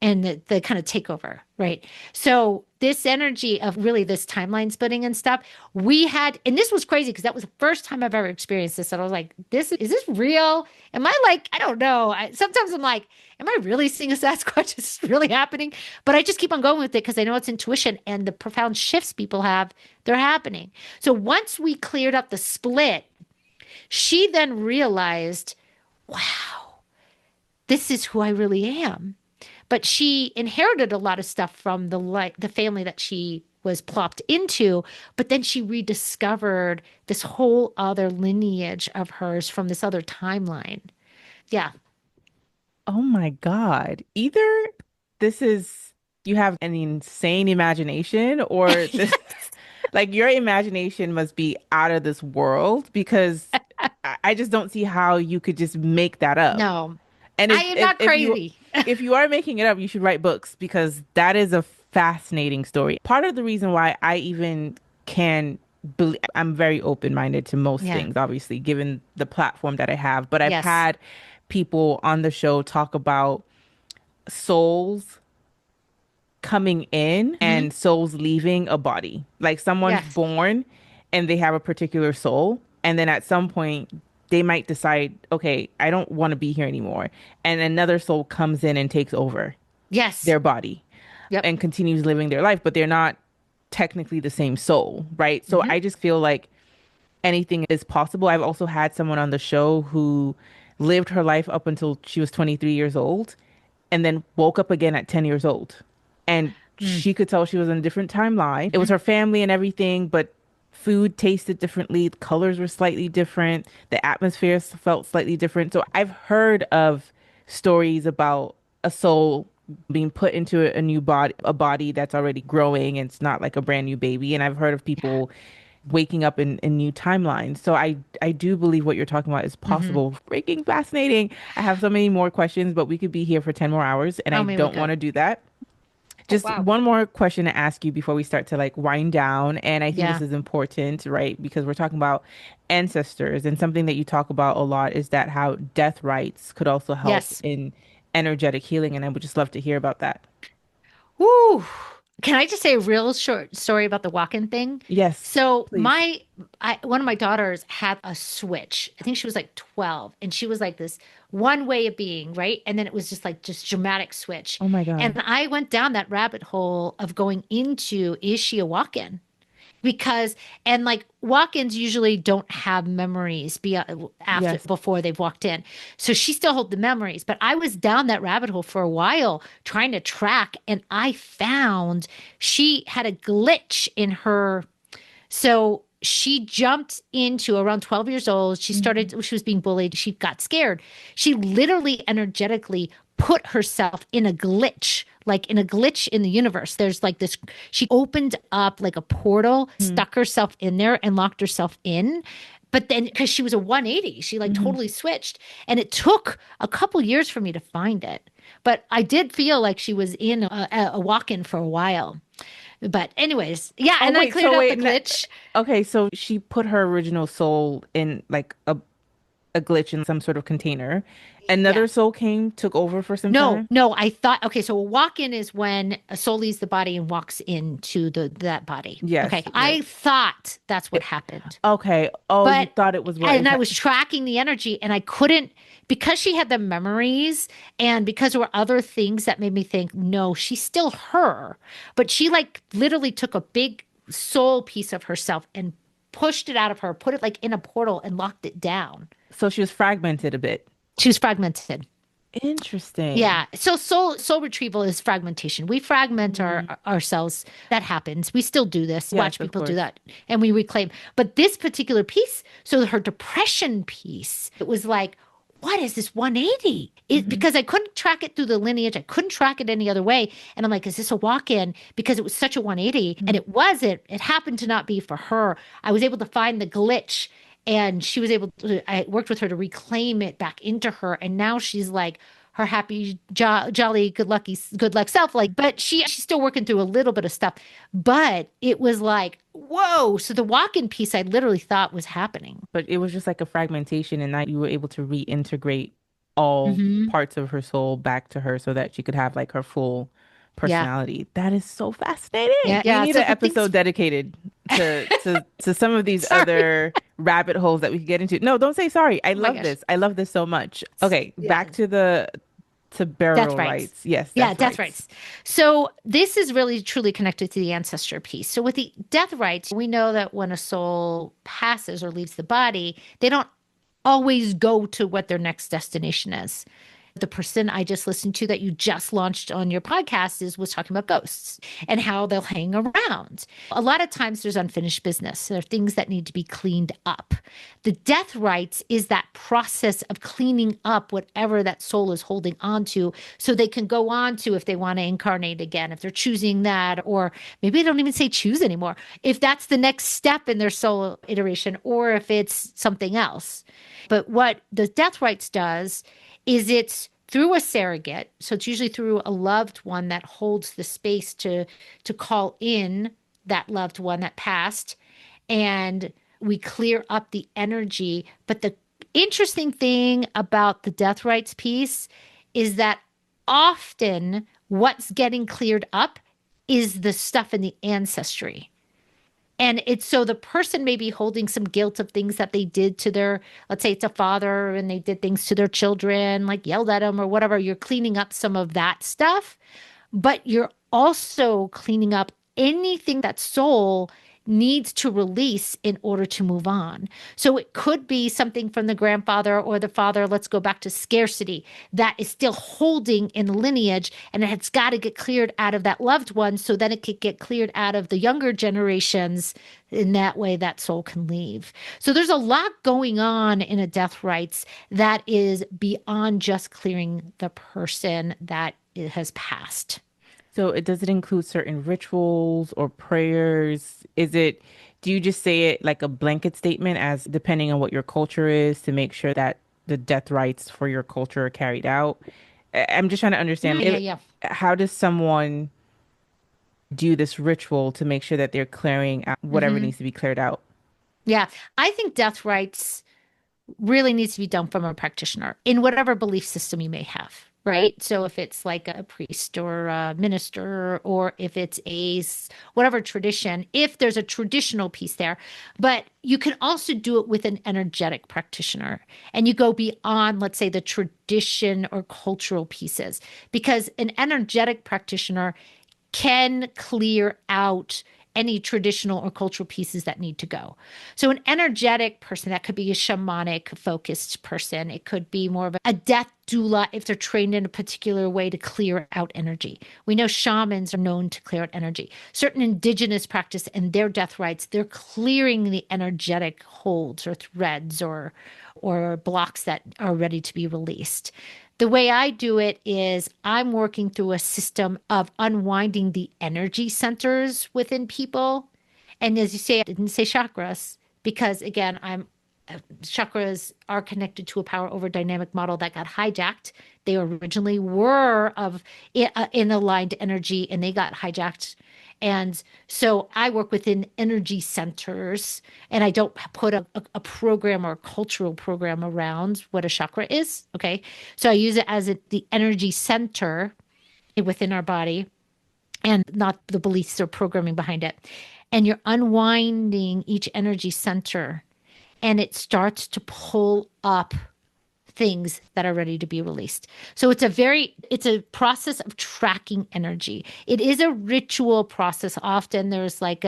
and the kind of takeover, right? So this energy of really this timeline splitting and stuff, we had, and this was crazy because that was the first time I've ever experienced this. And I was like, is this real? Am I like, I don't know. Sometimes I'm like, am I really seeing a Sasquatch? Is this really happening? But I just keep on going with it because I know it's intuition and the profound shifts people have, they're happening. So once we cleared up the split, she then realized, wow, this is who I really am. But she inherited a lot of stuff from the family that she was plopped into, but then she rediscovered this whole other lineage of hers from this other timeline. Yeah. Oh my God. Either this is, you have an insane imagination, or this, like your imagination must be out of this world because I just don't see how you could just make that up. No, And I am not crazy. if you are making it up, you should write books because that is a fascinating story. Part of the reason why I even can believe, I'm very open-minded to most Yeah. things, obviously, given the platform that I have, but I've Yes. had people on the show talk about souls coming in Hmm. and souls leaving a body. Like someone's Yes. born and they have a particular soul, and then at some point they might decide, okay, I don't want to be here anymore. And another soul comes in and takes over Yes. their body Yep. and continues living their life, but they're not technically the same soul, right? So Hmm. I just feel like anything is possible. I've also had someone on the show who lived her life up until she was 23 years old and then woke up again at 10 years old. And Mm. she could tell she was in a different timeline. It was Hmm. her family and everything, but food tasted differently, the colors were slightly different, the atmosphere felt slightly different. So I've heard of stories about a soul being put into a new body, a body that's already growing and it's not like a brand new baby. And I've heard of Yeah. people waking up in new timelines. So I do believe what you're talking about is Hmm. possible. Freaking fascinating. I have so many more questions, but we could be here for 10 more hours and Oh, I maybe we don't want could. to do that. Oh, Just wow. one more question to ask you before we start to like wind down. And I think this Yeah. is important, right? Because we're talking about ancestors, and something that you talk about a lot is that how death rites could also help Yes. in energetic healing. And I would just love to hear about that. Woo. Can I just say a real short story about the walk-in thing? Yes, So please. one of my daughters had a switch. I think she was like 12, and she was like this one way of being, right? And then it was just like just dramatic switch. Oh my God. And I went down that rabbit hole of going into, is she a walk-in? Because and like walk-ins usually don't have memories be after Yes. before they've walked in, so she still hold the memories. But I was down that rabbit hole for a while trying to track, and I found she had a glitch in her. So she jumped into around 12 years old. Mhm. She was being bullied. She got scared. She literally energetically put herself in a glitch, like in a glitch in the universe. There's like this, she opened up like a portal, Mhm. stuck herself in there and locked herself in. But then, because she was a 180, she like Mhm. totally switched. And it took a couple years for me to find it. But I did feel like she was in a walk in for a while. But, anyways, yeah. Oh And I wait, cleared so out the wait, glitch. okay, so she put her original soul in like a glitch in some sort of container. Yeah. Another soul came, took over for some No, time. no, I thought okay, so a walk-in is when a soul leaves the body and walks into the that body. Okay. Yes, I right. thought that's what It- happened. okay. Oh, you But thought it was what and is I that? was tracking the energy and I couldn't, because she had the memories and because there were other things that made me think, no, she's still her. But she like literally took a big soul piece of herself and pushed it out of her, put it like in a portal and locked it down. So she was fragmented a bit. She was fragmented. Interesting. Yeah. So soul retrieval is fragmentation. We fragment Mhm. ourselves. That happens. We still do this. Yes, Watch of people do course. that, and we reclaim. But this particular piece, so her depression piece, it was like, what is this 180? It Hmm. because I couldn't track it through the lineage. I couldn't track it any other way. And I'm like, is this a walk-in? Because it was such a 180, and it wasn't. It happened to not be for her. I was able to find the glitch. And she was able to, I worked with her to reclaim it back into her. And now she's like, her happy, jolly, good luck self. Like, but she's still working through a little bit of stuff. But it was like, whoa. So the walk-in piece, I literally thought was happening. But it was just like a fragmentation, and now you were able to reintegrate all Hmm. parts of her soul back to her so that she could have like her full Yeah, personality. That is so fascinating. yeah, We yeah. need So an the things. episode dedicated to some of these Sorry. other rabbit holes that we could get into. No, don't say sorry. I Oh my love gosh. this. I love this so much. Okay, Yeah. back to the to Death burial rights. rites. Yes, Yeah, death death rites. rights. So this is really truly connected to the ancestor piece. So with the death rights, we know that when a soul passes or leaves the body, they don't always go to what their next destination is. The person I just listened to that you just launched on your podcast is was talking about ghosts and how they'll hang around. A lot of times there's unfinished business. There are things that need to be cleaned up. The death rites is that process of cleaning up whatever that soul is holding on to so they can go on to if they want to incarnate again, if they're choosing that, or maybe they don't even say choose anymore. If that's the next step in their soul iteration, or if it's something else. But what the death rites does is it's through a surrogate, so it's usually through a loved one that holds the space to call in that loved one that passed, and we clear up the energy. But the interesting thing about the death rites piece is that often what's getting cleared up is the stuff in the ancestry. And it's so the person may be holding some guilt of things that they did to their, let's say it's a father and they did things to their children, like yelled at them or whatever. You're cleaning up some of that stuff, but you're also cleaning up anything that soul needs to release in order to move on. So it could be something from the grandfather or the father. Let's go back to scarcity that is still holding in the lineage, and it's got to get cleared out of that loved one so then it could get cleared out of the younger generations. In that way, that soul can leave. So there's a lot going on in a death rites that is beyond just clearing the person that it has passed. So it does it include certain rituals or prayers? Do you just say it like a blanket statement as depending on what your culture is to make sure that the death rites for your culture are carried out? I'm just trying to understand Yeah, yeah. how does someone do this ritual to make sure that they're clearing out whatever Hmm. needs to be cleared out? Yeah. I think death rites really needs to be done from a practitioner in whatever belief system you may have. right? So if it's like a priest or a minister, or if it's whatever tradition, if there's a traditional piece there, but you can also do it with an energetic practitioner, and you go beyond, let's say, the tradition or cultural pieces, because an energetic practitioner can clear out any traditional or cultural pieces that need to go. So, an energetic person, that could be a shamanic focused person. It could be more of a death doula if they're trained in a particular way to clear out energy. We know shamans are known to clear out energy. Certain indigenous practice and their death rites, they're clearing the energetic holds or threads or blocks that are ready to be released. The way I do it is I'm working through a system of unwinding the energy centers within people. And as you say, I didn't say chakras because, again, chakras are connected to a power over dynamic model that got hijacked. They originally were in aligned energy, and they got hijacked. And so I work within energy centers, and I don't put a program or a cultural program around what a chakra is. Okay. So I use it as the energy center within our body, and not the beliefs or programming behind it. And you're unwinding each energy center, and it starts to pull up things that are ready to be released. So it's a process of tracking energy. It is a ritual process. Often there's like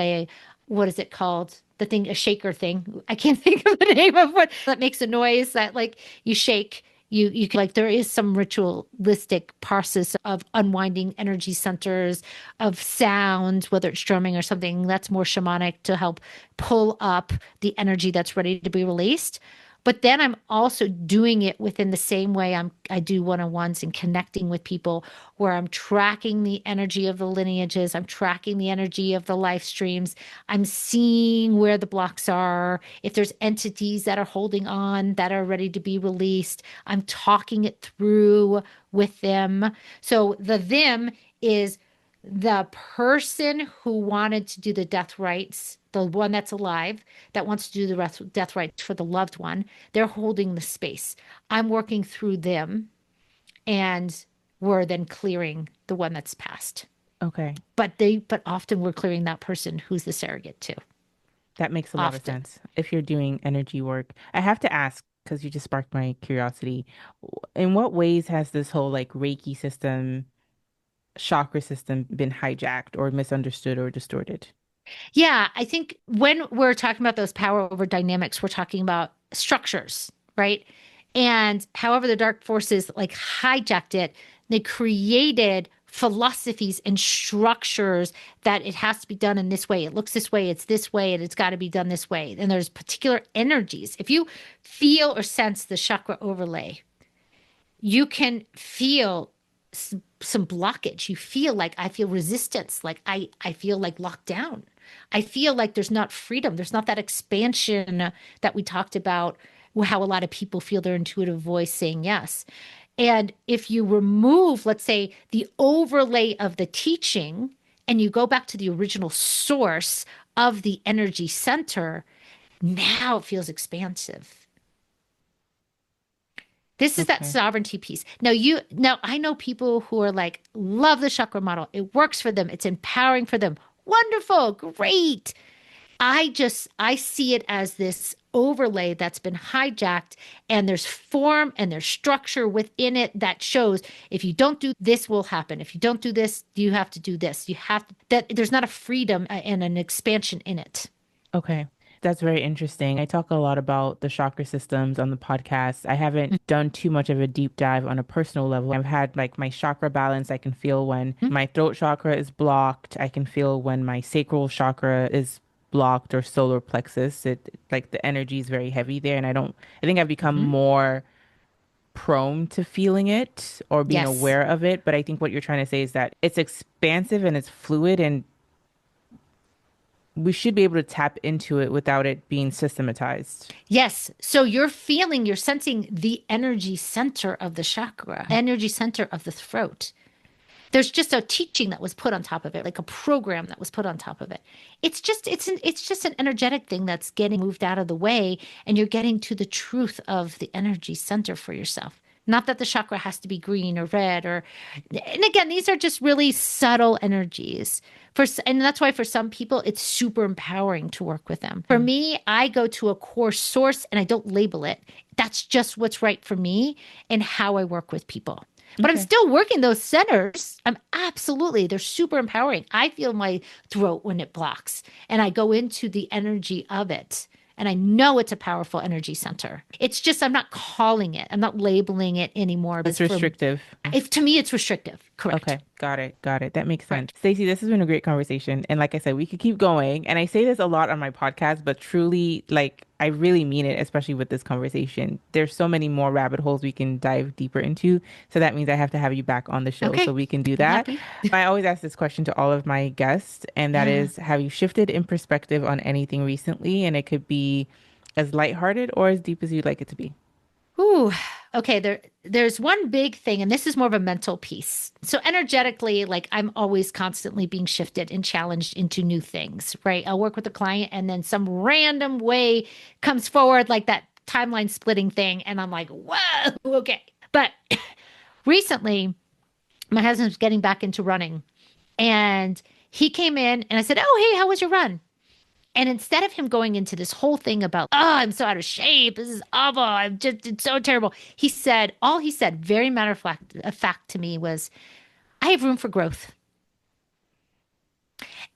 what is it called? The thing, a shaker thing. I can't think of the name of what that makes a noise that like you shake. You can, like, there is some ritualistic process of unwinding energy centers, of sound, whether it's drumming or something that's more shamanic to help pull up the energy that's ready to be released. But then I'm also doing it within the same way I do one-on-ones and connecting with people, where I'm tracking the energy of the lineages, I'm tracking the energy of the life streams, I'm seeing where the blocks are, if there's entities that are holding on that are ready to be released, I'm talking it through with them. So the them is the person who wanted to do the death rites, the one that's alive, that wants to do the death rites for the loved one. They're holding the space. I'm working through them, and we're then clearing the one that's passed. Okay. But often we're clearing that person who's the surrogate too. That makes a lot of Often. sense if you're doing energy work. I have to ask, because you just sparked my curiosity. In what ways has this whole like Reiki system, chakra system been hijacked or misunderstood or distorted? Yeah, I think when we're talking about those power over dynamics, we're talking about structures, right? And however the dark forces like hijacked it, they created philosophies and structures that it has to be done in this way. It looks this way, it's this way, and it's got to be done this way. And there's particular energies. If you feel or sense the chakra overlay, you can feel some blockage. You feel like I feel resistance, like I feel like locked down. I feel like there's not freedom. There's not that expansion that we talked about, how a lot of people feel their intuitive voice saying yes. And if you remove, let's say, the overlay of the teaching, and you go back to the original source of the energy center, now it feels expansive. This is that Okay. sovereignty piece. Now I know people who are like, love the chakra model. It works for them. It's empowering for them. Wonderful, great. I see it as this overlay that's been hijacked, and there's form and there's structure within it that shows if you don't do this will happen. If you don't do this, you have to do this. You have to, that there's not a freedom and an expansion in it. Okay. That's very interesting. I talk a lot about the chakra systems on the podcast. I haven't done too much of a deep dive on a personal level. I've had like my chakra balance. I can feel when Mhm. my throat chakra is blocked. I can feel when my sacral chakra is blocked or solar plexus. It like the energy is very heavy there. And I think I've become Mhm. more prone to feeling it or being Yes. aware of it. But I think what you're trying to say is that it's expansive and it's fluid, and we should be able to tap into it without it being systematized. Yes. So you're sensing the energy center of the chakra, energy center of the throat. There's just a teaching that was put on top of it, like a program that was put on top of it. It's just an energetic thing that's getting moved out of the way, and you're getting to the truth of the energy center for yourself. Not that the chakra has to be green or red and again, these are just really subtle energies. And that's why for some people, it's super empowering to work with them. For me, I go to a core source and I don't label it. That's just what's right for me and how I work with people. But I'm Okay. still working those centers. They're super empowering. I feel my throat when it blocks and I go into the energy of it. And I know it's a powerful energy center. It's just, I'm not calling it, I'm not labeling it anymore. It's Because restrictive. if to me, it's restrictive. Correct. Okay, got it. Got it. That makes sense. Correct. Stacey, this has been a great conversation. And like I said, we could keep going. And I say this a lot on my podcast, but truly, like, I really mean it, especially with this conversation. There's so many more rabbit holes we can dive deeper into. So that means I have to have you back on the show so Okay. we can do I'm that. happy. I always ask this question to all of my guests, and that is, have you shifted in perspective on anything recently? And it could be as lighthearted or as deep as you'd like it to be. Ooh, okay. There's one big thing, and this is more of a mental piece. So energetically, like I'm always constantly being shifted and challenged into new things, right? I'll work with a client, and then some random way comes forward, like that timeline splitting thing, and I'm like, whoa, okay. But recently, my husband's getting back into running, and he came in, and I said, "Oh, hey, how was your run?" And instead of him going into this whole thing about, oh, I'm so out of shape, this is awful, it's so terrible, all he said, very matter of fact to me was, I have room for growth.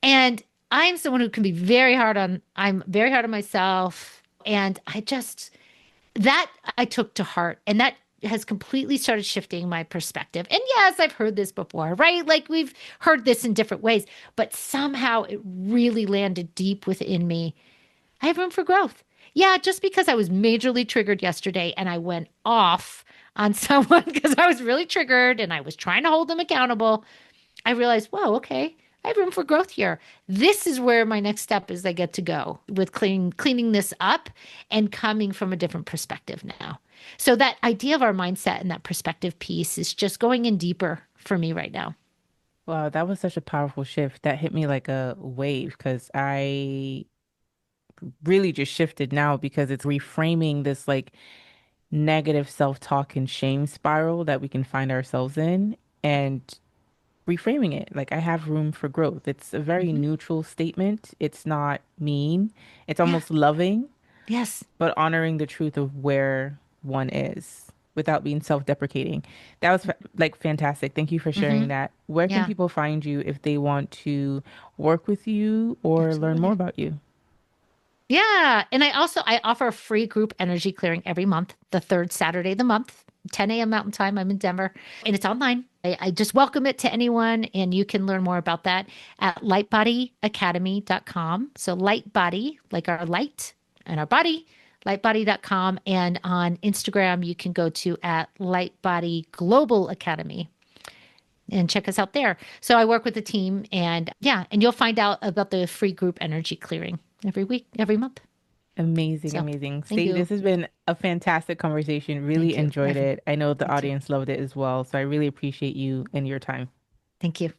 And I'm someone who can be I'm very hard on myself. And that I took to heart. And that has completely started shifting my perspective. And yes, I've heard this before, right? Like we've heard this in different ways, but somehow it really landed deep within me. I have room for growth. Yeah, just because I was majorly triggered yesterday and I went off on someone because I was really triggered and I was trying to hold them accountable, I realized, whoa, okay, I have room for growth here. This is where my next step is I get to go with cleaning this up and coming from a different perspective now. So that idea of our mindset and that perspective piece is just going in deeper for me right now. Wow, that was such a powerful shift. That hit me like a wave because I really just shifted now because it's reframing this like negative self-talk and shame spiral that we can find ourselves in and reframing it. Like I have room for growth. It's a very Hmm. neutral statement. It's not mean. It's Yeah. almost loving, Yes. but honoring the truth of where one is without being self-deprecating. That was like fantastic. Thank you for sharing Hmm. that. Where can Yeah. people find you if they want to work with you or learn more Absolutely. about you? Yeah, and I offer a free group energy clearing every month, the third Saturday of the month, 10 a.m. Mountain Time. I'm in Denver, and it's online. I just welcome it to anyone, and you can learn more about that at lightbodyacademy.com. So lightbody, like our light and our body, lightbody.com, and on Instagram you can go to at Lightbody Global Academy and check us out there. So I work with the team and yeah, and you'll find out about the free group energy clearing every week, every month. Amazing, So amazing. thank Stacey, you. this has been a fantastic conversation. Really Thank you. enjoyed it. I know the Me too. audience loved it as well. So I really appreciate you and your time. Thank you.